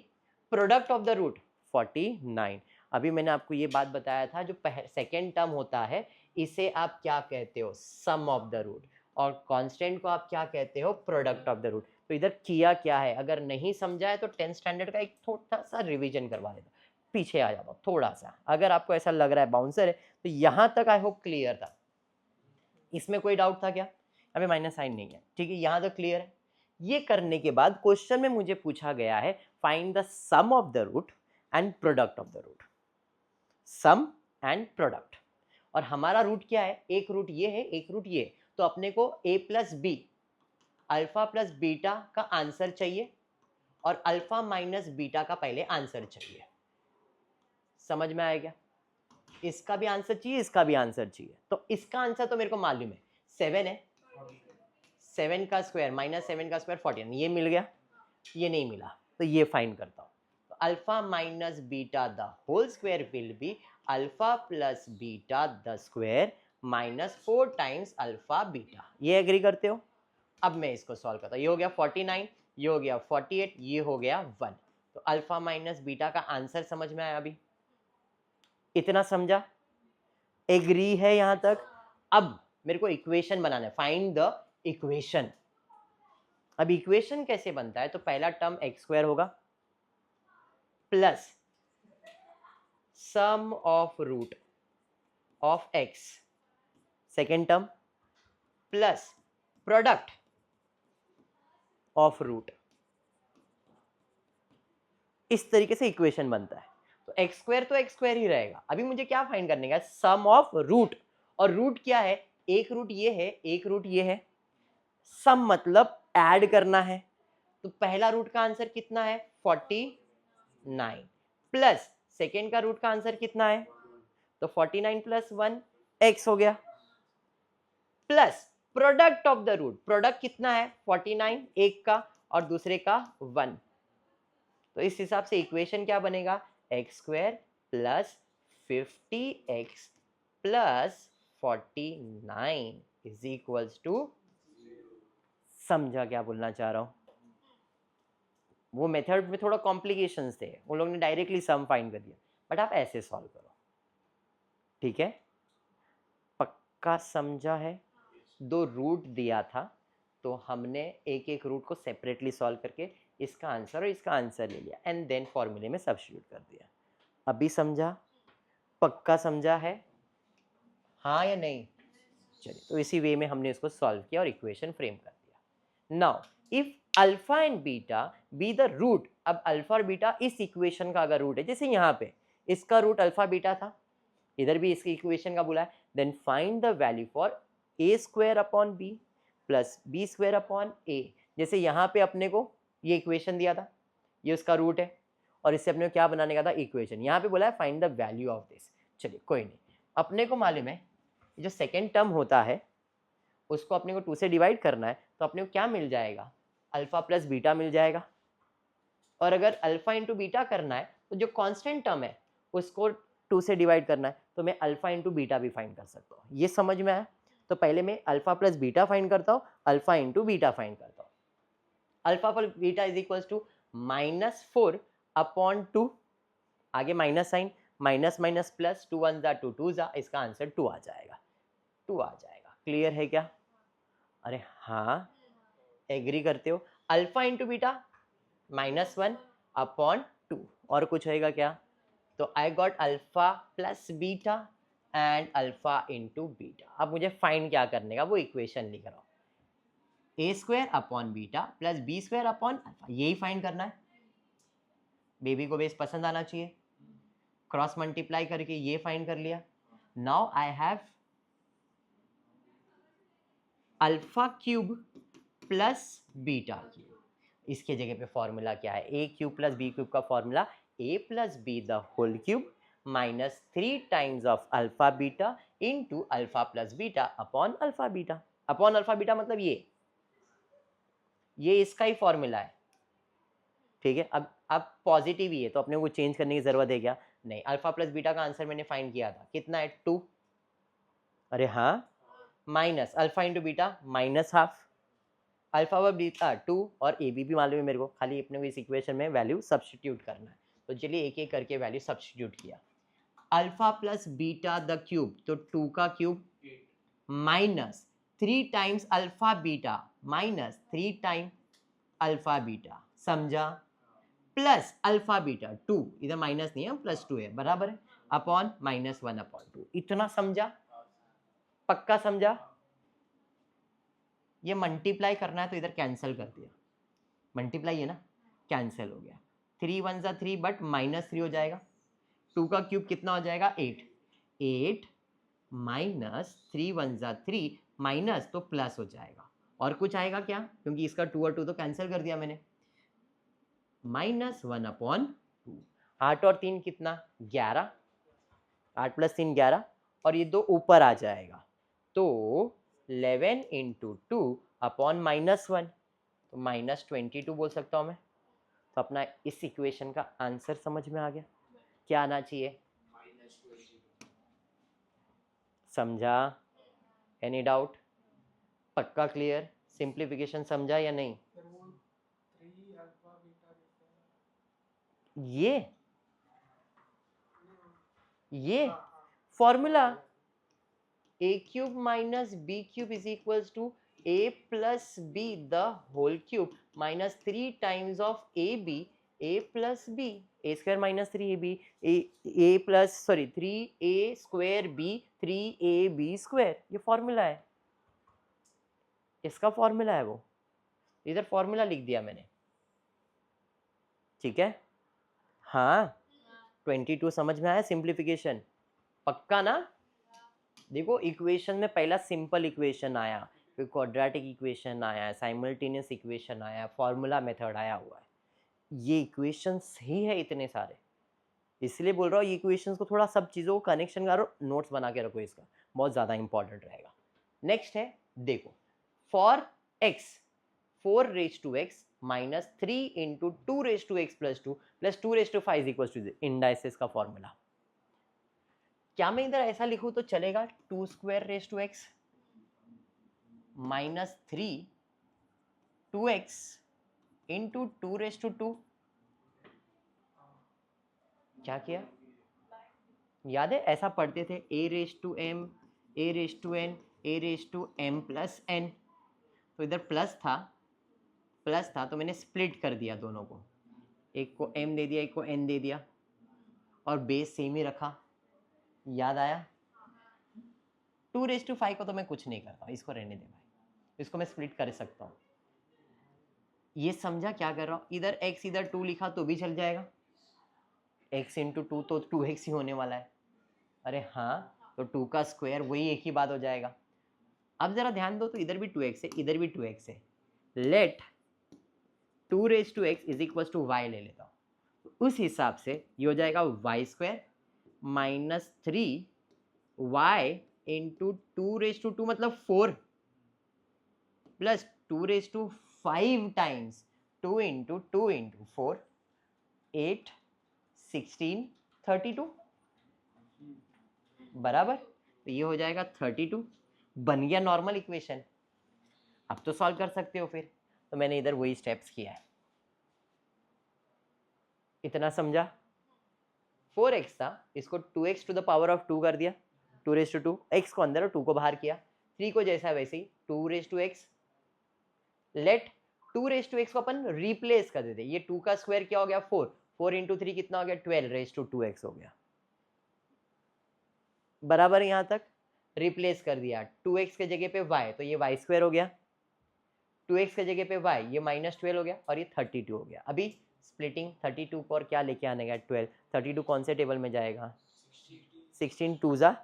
product of the root 49. अभी मैंने आपको ये बात बताया था, जो सेकेंड टर्म होता है इसे आप क्या कहते हो, सम ऑफ द रूट, और कांस्टेंट को आप क्या कहते हो, प्रोडक्ट ऑफ द रूट. तो इधर किया क्या है, अगर नहीं समझा है तो 10th स्टैंडर्ड का एक थोड़ा सा रिवीजन करवा देता, पीछे आ जाता थोड़ा सा. अगर आपको ऐसा लग रहा है बाउंसर है तो यहाँ तक आई होप क्लियर था. इसमें कोई डाउट था क्या? अभी माइनस साइन नहीं है, ठीक है, यहाँ तक क्लियर है. ये करने के बाद क्वेश्चन में मुझे पूछा गया है find the sum of the root and product of the root. Sum and product, और हमारा रूट क्या है, एक रूट ये है, एक रूट ये. तो अपने को a plus B, alpha plus beta का आंसर चाहिए और अल्फा माइनस बीटा का पहले आंसर चाहिए. समझ में आया क्या? इसका भी आंसर चाहिए, इसका भी आंसर चाहिए. तो इसका आंसर तो मेरे को मालूम है, 7 है, 7 का स्क्वायर माइनस 7 का स्क्वायर 14. ये मिल गया, ये नहीं मिला, तो ये फाइंड करता हूँ. तो alpha minus beta the whole square will be alpha plus beta the square minus 4 times alpha beta. ये एग्री करते हो? अब मैं इसको सॉल्व करता हूँ. ये हो गया 49, ये हो गया 48, ये हो गया 1. तो अल्फा माइनस बीटा का आंसर समझ में आया? अभी इतना समझा? एग्री है यहाँ तक? अब मेरे को इक्वेशन बनाना है, फाइंड द इक्वेशन. अब इक्वेशन कैसे बनता है, तो पहला टर्म एक्स स्क्वायर होगा plus sum of root of x, second term plus product of root. इस तरीके से इक्वेशन बनता है. तो एक्स स्क्वायर तो एक्स स्क्वायर ही रहेगा. अभी मुझे क्या फाइंड करने का, सम ऑफ रूट, और रूट क्या है, एक रूट ये है, एक रूट ये है. सम मतलब ऐड करना है. तो पहला रूट का आंसर कितना है, 49, प्लस सेकेंड का रूट का आंसर कितना है, तो 49 प्लस 1 x हो गया plus product of the root, product कितना है 49, एक का और दूसरे का 1, तो इस हिसाब से इक्वेशन क्या बनेगा x square plus 50x plus 49 is equals to, समझा क्या बोलना चाह रहा हूं? वो मेथड में थोड़ा कॉम्प्लिकेशंस थे, उन लोगों ने डायरेक्टली सम फाइंड कर दिया, बट आप ऐसे सॉल्व करो, ठीक है? पक्का समझा है? दो रूट दिया था तो हमने एक एक रूट को सेपरेटली सॉल्व करके इसका आंसर और इसका आंसर ले लिया एंड देन फॉर्मूले में सब्स्टिट्यूट कर दिया। अभी समझा? पक्का समझा है? हाँ या नहीं? चलिए, तो इसी वे में हमने इसको सॉल्व किया और इक्वेशन फ्रेम कर दिया। Now if alpha and beta be the root, अब अल्फा और बीटा इस इक्वेशन का अगर रूट है, जैसे यहाँ पे इसका रूट अल्फा बीटा था, इधर भी इसकी इक्वेशन का बोला है, then find the value for A square upon B plus B square upon A. जैसे यहाँ पे अपने को ये इक्वेशन दिया था, ये उसका रूट है और इससे अपने को क्या बनाने का था इक्वेशन, यहाँ पे बोला है find the value of this. चलिए कोई नहीं, अपने को मालूम है जो सेकेंड टर्म होता है उसको अपने को 2 से डिवाइड करना है, तो अपने को क्या मिल जाएगा अल्फा प्लस बीटा मिल जाएगा, और अगर अल्फा इंटू बीटा करना है तो जो कांस्टेंट टर्म है उसको 2 से डिवाइड करना है, तो मैं अल्फा इंटू बीटा भी फाइंड कर सकता हूँ। ये समझ में आया? तो पहले मैं अल्फा प्लस बीटा फाइंड करता हूँ, अल्फा इंटू बीटा फाइंड करता हूँ। Alpha plus beta is equal to -4 upon 2, आगे minus sign, minus minus plus, 2 1 जा 2 2 जा, इसका आंसर 2 आ जाएगा, 2 आ जाएगा। क्लियर है क्या? अरे हाँ, एग्री करते हो? अल्फा इंटू बीटा -1 अपॉन 2, और कुछ होएगा क्या? तो I got alpha plus beta and alpha into beta. अब मुझे फाइंड क्या करने का, वो इक्वेशन लिख रहा हूँ, A square upon beta plus B square upon alpha, यही फाइंड करना है। बेबी को बेस पसंद आना चाहिए, क्रॉस मल्टीप्लाई करके ये फाइंड कर लिया। Now I have alpha cube plus beta cube, इसके जगह पे फॉर्मूला क्या है, A cube plus B cube का formula A plus B the whole cube minus 3 times of alpha beta into alpha plus beta upon alpha beta. Upon alpha beta मतलब ये इसका ही फॉर्मूला है, ठीक है? अब पॉजिटिव ही है तो अपने को चेंज करने की जरूरत है क्या? नहीं। अल्फा प्लस बीटा का आंसर मैंने फाइंड किया था, कितना है 2, अरे हाँ, minus alpha into beta minus half, alpha व बीटा 2 और ए बी भी मालूम है मेरे को, खाली अपने को इस इक्वेशन में वैल्यू सब्स्टिट्यूट करना है। तो चलिए एक एक करके वैल्यू सब्स्टिट्यूट किया। Alpha plus beta the cube, तो 2 का cube minus 3 times alpha beta minus 3 time alpha beta, समझा? प्लस अल्फा बीटा 2, इधर माइनस नहीं है प्लस 2 है, बराबर है, अपॉन -1 अपॉन 2। इतना समझा? पक्का समझा? ये मल्टीप्लाई करना है तो इधर कैंसिल कर दिया, मल्टीप्लाई है ना, कैंसिल हो गया, 3 1 जा 3 बट -3 हो जाएगा, 2 का क्यूब कितना हो जाएगा 8, 8 माइनस 3 1 जा 3 माइनस तो प्लस हो जाएगा, और कुछ आएगा क्या, क्योंकि इसका 2 और 2 तो कैंसिल कर दिया मैंने, -1 अपॉन 2। 8 और 3 कितना 11, 8 प्लस 3 11, और ये 2 ऊपर आ जाएगा, तो 11 इंटू 2 अपॉन -1, तो -22 बोल सकता हूँ मैं। तो अपना इस इक्वेशन का आंसर समझ में आ गया, क्या आना चाहिए? समझा? Any doubt? पक्का क्लियर? सिंप्लीफिकेशन समझा या नहीं? ये formula a cube minus B cube is equals to a plus B the whole cube minus 3 times of a plus B, A square minus 3ab, A plus sorry 3a square b 3ab square, ये फॉर्मूला है, इसका फॉर्मूला है वो, इधर फॉर्मूला लिख दिया मैंने, ठीक है? हाँ, 22 समझ में आया सिंप्लीफिकेशन? पक्का ना? देखो इक्वेशन में पहला सिंपल इक्वेशन आया, फिर क्वाड्रेटिक इक्वेशन आया, साइमल्टेनियस इक्वेशन आया, फॉर्मूला मेथड आया हुआ है, ये इक्वेशंस ही है इतने सारे, इसलिए बोल रहा हूँ ये इक्वेशंस को थोड़ा सब चीज़ों को कनेक्शन करो, नोट्स बना के रखो इसका, बहुत ज़्यादा इंपॉर्टेंट रहेगा। नेक्स्ट है, देखो, for x 4 raise to x minus 3 into 2 raise to x plus 2 raise to 5 is equal to indices का फॉर्मूला। क्या मैं इधर ऐसा लिखूं तो चलेगा, 2 square raise to x minus 3 2x into 2 raise to 2, क्या किया याद है, ऐसा पढ़ते थे, a raise to m a raise to n a raise to m plus n। तो इधर प्लस था तो मैंने स्प्लिट कर दिया दोनों को, एक को m दे दिया एक को n दे दिया और बेस सेम ही रखा, याद आया। 2 रेज टू 5 को तो मैं कुछ नहीं करता हूँ, इसको रहने दे भाई, इसको मैं स्प्लिट कर सकता हूँ। ये समझा क्या कर रहा हूँ, इधर x इधर 2 लिखा तो भी चल जाएगा, x इंटू 2 तो 2x ही होने वाला है। अरे हाँ, तो 2 का स्क्वायर वही एक ही बात हो जाएगा। अब जरा ध्यान दो, तो इधर भी 2x है इधर भी 2x है, let 2 raise to x is equal to y ले लेता हूँ, उस हिसाब से ये हो जाएगा y square minus 3 y into 2 raise to 2 मतलब 4 plus 2 raise to 5 times 2 into 4 8 16 32 बराबर। तो ये हो जाएगा 32, बन गया नॉर्मल इक्वेशन। अब तो सॉल्व कर सकते हो फिर, तो मैंने इधर वही स्टेप्स किया है। इतना समझा। 4x था, इसको 2x to the power of 2 कर दिया, 2 रेज टू 2, x को अंदर और 2 को बाहर किया, 3 को जैसा वैसे ही 2 raise to x। Let 2 raise to x को अपन रिप्लेस कर देते, ये 2 का स्क्वायर क्या हो गया 4, 4 इंटू 3 कितना हो गया 12 रेज टू 2x हो गया, बराबर। यहां तक रिप्लेस कर दिया, 2x के जगह पे y तो ये y स्क्वायर हो गया, 2x के जगह पे y ये माइनस 12 हो गया और ये 32 हो गया। अभी स्प्लिटिंग 32 को और क्या लेके आने का 12, 32 कौन से टेबल में जाएगा, 16 2 जा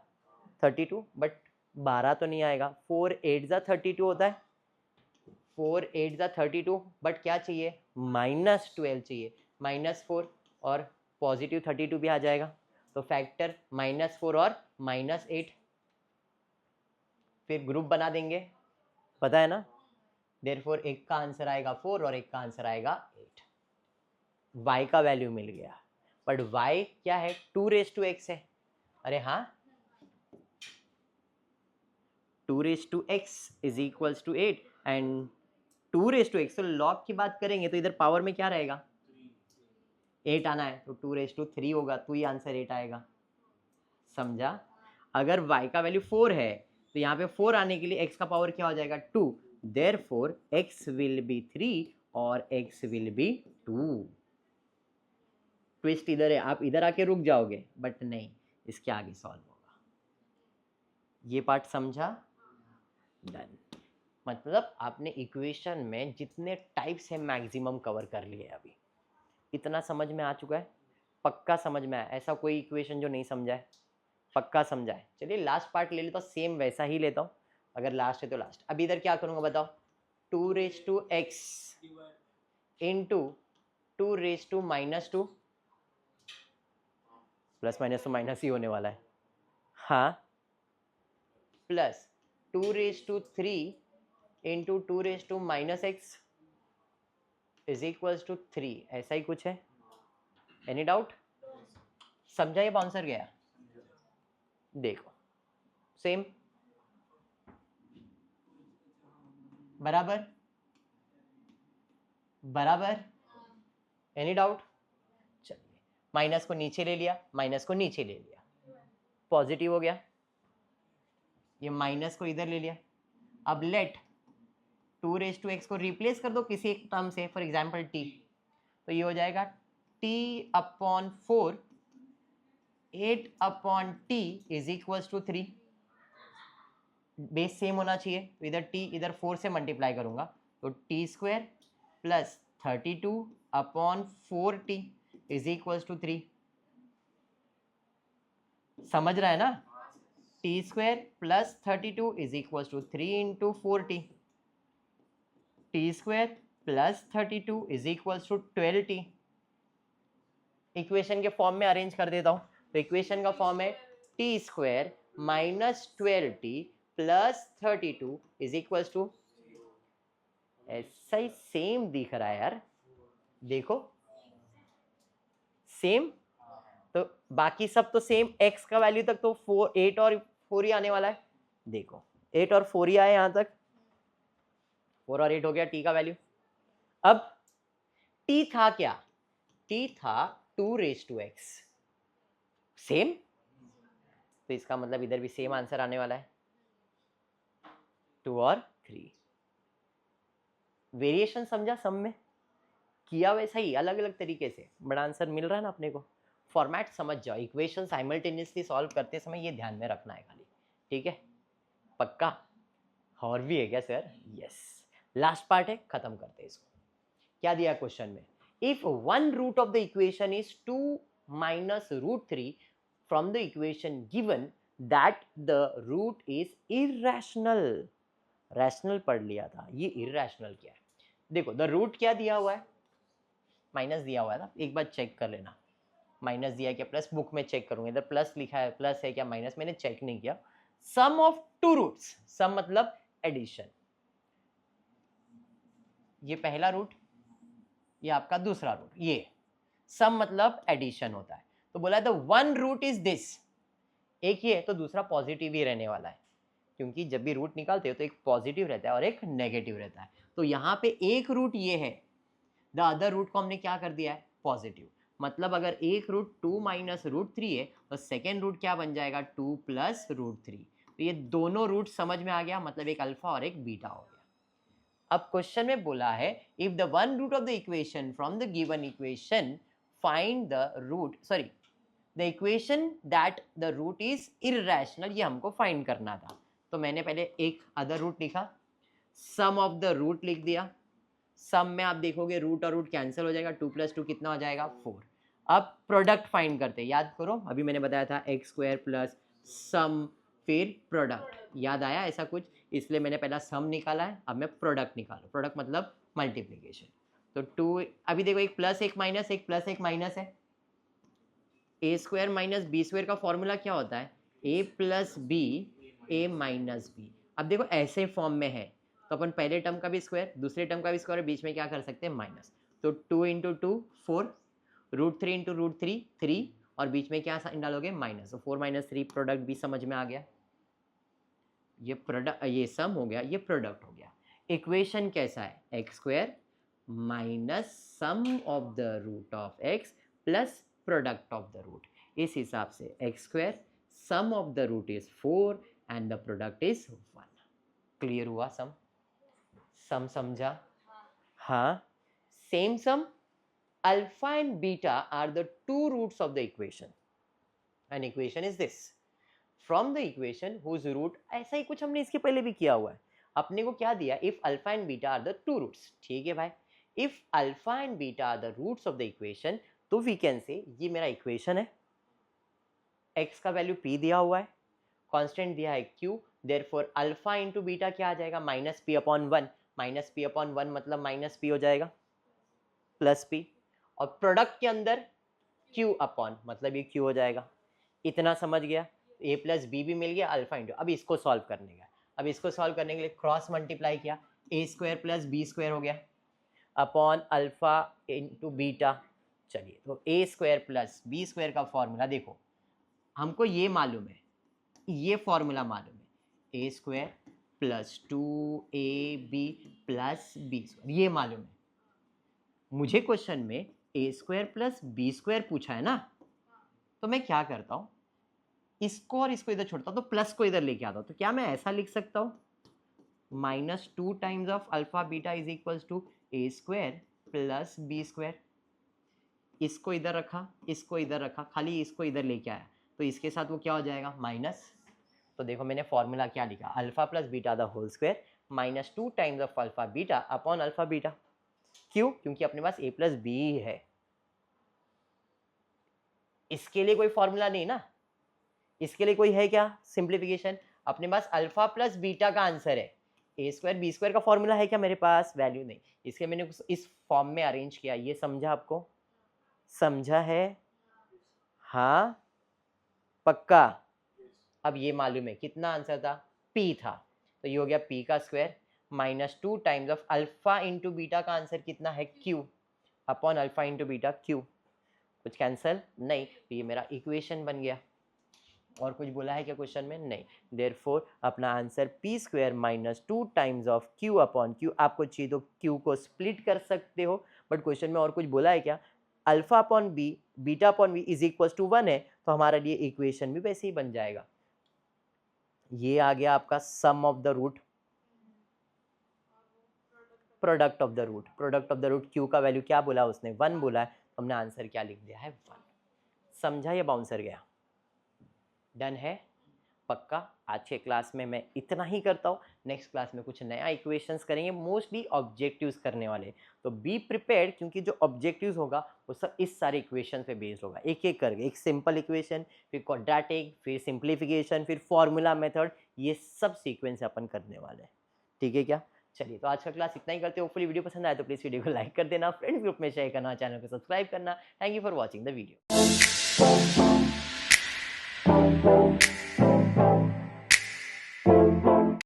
32, बट 12 तो नहीं आएगा, 4 8 जा 32 होता है, 4 8 जा 32, बट क्या चाहिए माइनस 12 चाहिए, माइनस 4 और पॉजिटिव 32 भी आ जाएगा, तो फैक्टर -4 और -8, फिर ग्रुप बना देंगे, पता है ना। देयरफॉर एक का आंसर आएगा 4 और एक का आंसर आएगा 8। y का वैल्यू मिल गया, बट y क्या है 2 रेज टू x है, अरे हाँ 2 raise to x is equals to 8 and 2 raise to x, तो लॉग की बात करेंगे तो इधर पावर में क्या रहेगा 8 आना है, तो 2 रेज टू 3 होगा, तो ये आंसर 8 आएगा, समझा। अगर y का वैल्यू 4 है तो यहाँ पे 4 आने के लिए x का पावर क्या हो जाएगा 2, therefore x will be 3 और x will be 2। ट्विस्ट इधर है, आप इधर आके रुक जाओगे, बट नहीं, इसके आगे सॉल्व होगा। ये पार्ट समझा, डन। मतलब आपने इक्वेशन में जितने टाइप्स है मैक्सिमम कवर कर लिए अभी, इतना समझ में आ चुका है, पक्का समझ में आया, ऐसा कोई इक्वेशन जो नहीं समझा है, पक्का समझा है। चलिए लास्ट पार्ट ले लेता हूँ, सेम वैसा ही लेता हूँ, अगर लास्ट है तो लास्ट। अभी इधर क्या करूँगा बताओ, 2 raise to x into 2 raise to -2, plus minus तो माइनस ही होने वाला है, हाँ, plus 2 raise to 3 into 2 raise to -x is equals to 3, ऐसा ही कुछ है। एनी डाउट, समझा ये बाउंसर गया, देखो सेम बराबर बराबर, एनी डाउट। चलिए माइनस को नीचे ले लिया, माइनस को नीचे ले लिया, पॉजिटिव हो गया, ये माइनस को इधर ले लिया। अब लेट 2 रेज टू एक्स को रिप्लेस कर दो किसी एक टर्म से, फॉर एग्जाम्पल t, तो ये हो जाएगा t upon 4 8 upon t is equals to 3, base same होना चाहिए, तो इधर t इधर 4 से मल्टीप्लाई करूंगा, तो t square plus 32 upon 4t is equals to 3, समझ रहा है ना। T square plus 32 is equals to 3 into 4t, T square plus 32 is equals to 12t। Equation के फॉर्म में अरेंज कर देता हूं, तो इक्वेशन का फॉर्म है T square -12t plus 32 is equals to, ऐसा ही सेम दिख रहा है यार, देखो सेम। तो बाकी सब तो सेम, x का वैल्यू तक तो 8 और 4 ही आने वाला है। देखो 8 और 4 ही आए यहां तक, 4 और 8 हो गया t का वैल्यू। अब t था क्या, t था 2⁻x, सेम, तो इसका मतलब इधर भी सेम आंसर आने वाला है, 2 और 3। वेरिएशन समझा, सम में किया वैसा ही अलग अलग तरीके से, बड़ा आंसर मिल रहा है ना अपने को। फॉर्मेट समझ जाओ, इक्वेशन साइमल्टेनियसली सॉल्व करते समय ये ध्यान में रखना है खाली, ठीक है, पक्का। और भी है क्या सर? यस, लास्ट पार्ट है, खत्म करते हैं इसको। क्या दिया क्वेश्चन में, if one root of the equation is 2 minus √3 from the equation given that the root is irrational. Rational पढ़ लिया था, ये इरेशनल क्या है? देखो द रूट क्या दिया हुआ है, माइनस दिया हुआ है ना, एक बार चेक कर लेना, माइनस दिया है क्या प्लस, बुक में चेक करूंगा, इधर प्लस लिखा है, प्लस है क्या माइनस, मैंने चेक नहीं किया। सम ऑफ टू रूट्स, सम मतलब एडिशन, ये पहला रूट, ये आपका दूसरा रूट, ये सम मतलब एडिशन होता है। तो बोला the one root is this, एक ये है तो दूसरा पॉजिटिव ही रहने वाला है, क्योंकि जब भी रूट निकालते हो तो एक पॉजिटिव रहता है और एक नेगेटिव रहता है। तो यहाँ पे एक रूट ये है, द अदर रूट को हमने क्या कर दिया है, पॉजिटिव। मतलब अगर एक रूट 2 माइनस √3 है तो सेकेंड रूट क्या बन जाएगा, 2 प्लस √3। तो ये दोनों रूट समझ में आ गया, मतलब एक अल्फा और एक बीटा हो गया। अब क्वेश्चन में बोला है if the one root of the equation from the given equation find the root, sorry the equation that the root is irrational, ये हमको फाइंड करना था। तो मैंने पहले एक अदर रूट लिखा, सम ऑफ द रूट लिख दिया, सम में आप देखोगे रूट और रूट कैंसिल हो जाएगा, 2 + 2 कितना हो जाएगा, 4। अब प्रोडक्ट फाइंड करते हैं, याद करो अभी मैंने बताया था x² प्लस सम फिर प्रोडक्ट, याद आया ऐसा कुछ, इसलिए मैंने पहला सम निकाला है, अब मैं प्रोडक्ट निकालू, प्रोडक्ट मतलब मल्टीप्लीकेशन। तो 2, अभी देखो एक प्लस एक माइनस, एक प्लस एक माइनस है, a² माइनस b² का फॉर्मूला क्या होता है, a plus B a minus B. अब देखो ऐसे फॉर्म में है तो अपन पहले टर्म का भी स्क्वायर, दूसरे टर्म का भी स्क्वायर, बीच में क्या कर सकते हैं, माइनस। तो 2 × 2 4, √3 × √3 3, और बीच में क्या साइन डालोगे, माइनस। तो 4 - 3 प्रोडक्ट भी समझ में आ गया, ये प्रोडक्ट, ये सम हो गया, ये प्रोडक्ट हो गया। इक्वेशन कैसा है, x² minus sum of the root of x plus product of the root. इस हिसाब से x² sum of the root is 4 and the product is 1। Clear हुआ सम? सम समझा? हाँ, same sum, alpha and beta are the two roots of the equation and equation is this from the equation whose root, ऐसा ही कुछ हमने इसके पहले भी किया हुआ है। अपने को क्या दिया, if alpha and beta are the two roots, ठीक है भाई, if alpha and beta are the roots of the equation, तो वी कैन से ये मेरा इक्वेशन है, x का वैल्यू p दिया हुआ है, कांस्टेंट दिया है q, therefore alpha into beta क्या आ जाएगा, -p/1, -p/1 मतलब -p हो जाएगा प्लस p, और प्रोडक्ट के अंदर q अपॉन, मतलब ये q हो जाएगा। इतना समझ गया, a प्लस बी भी मिल गया, अल्फा इंटू, अब इसको सॉल्व करने का, अब इसको सॉल्व करने के लिए क्रॉस मल्टीप्लाई किया, a² प्लस b² हो गया अपॉन अल्फा इंटू बीटा। चलिए तो a² प्लस b² का फॉर्मूला देखो, हमको ये मालूम है, ये फॉर्मूला मालूम है, a² plus 2ab plus b², ये मालूम है मुझे। क्वेश्चन में a² प्लस b² पूछा है ना, तो मैं क्या करता हूँ, इसको और इसको इधर छोड़ता हूँ, तो प्लस को इधर लेके आता हूँ। तो क्या मैं ऐसा लिख सकता हूँ, -2 times of alpha beta is equals to a² plus b²। इसको इधर रखा, इसको इधर रखा, खाली इसको इधर लेके आया, तो इसके साथ वो क्या हो जाएगा, माइनस। तो देखो मैंने फॉर्मूला क्या लिखा, alpha plus beta the whole square -2 times of alpha beta upon alpha beta. क्यों? क्योंकि अपने पास a प्लस बी है, इसके लिए कोई फॉर्मूला नहीं ना, इसके लिए कोई है क्या सिंप्लीफिकेशन, अपने पास अल्फा प्लस बीटा का आंसर है, a² b² का फॉर्मूला है क्या मेरे पास, वैल्यू नहीं, इसके मैंने इस फॉर्म में अरेंज किया। ये समझा आपको? समझा है? हाँ पक्का? अब ये मालूम है कितना आंसर था, p था, तो ये हो गया p का square minus 2 times of alpha into beta का आंसर कितना है q upon alpha into beta q। कुछ कैंसल नहीं, तो ये मेरा इक्वेशन बन गया। और कुछ बोला है क्या क्वेश्चन में? नहीं। देयरफॉर अपना answer p square minus 2 times of q upon q। आपको चाहिए तो q को स्प्लिट कर सकते हो, बट क्वेश्चन में और कुछ बोला है क्या? Alpha upon B beta upon V is equal to 1 है, तो हमारा लिए इक्वेशन भी वैसे ही बन जाएगा। ये आ गया आपका sum of the root, product of the root. Product of the root q का वैल्यू क्या बोला उसने? 1 बोला है, तो हमने आंसर क्या लिख दिया है? 1। समझा या बाउंसर गया? डन है पक्का। आज के क्लास में मैं इतना ही करता हूँ, नेक्स्ट क्लास में कुछ नया इक्वेशंस करेंगे, मोस्टली ऑब्जेक्टिव्स करने वाले। तो बी प्रिपेयर्ड, क्योंकि जो ऑब्जेक्टिव्स होगा वो सब इस सारे इक्वेशन पे बेस्ड होगा, एक एक करके, एक सिंपल इक्वेशन, फिर क्वाड्रेटिक, फिर सिंप्लीफिकेशन, फिर फॉर्मूला मेथड, ये सब सीक्वेंस अपन करने वाले हैं। ठीक है क्या? चलिए, तो आज का क्लास इतना ही करते हैं। होपफुली वीडियो पसंद आए तो प्लीज़ वीडियो को लाइक कर देना, फ्रेंड्स ग्रुप में शेयर करना, चैनल को सब्सक्राइब करना। Thank you for watching the video.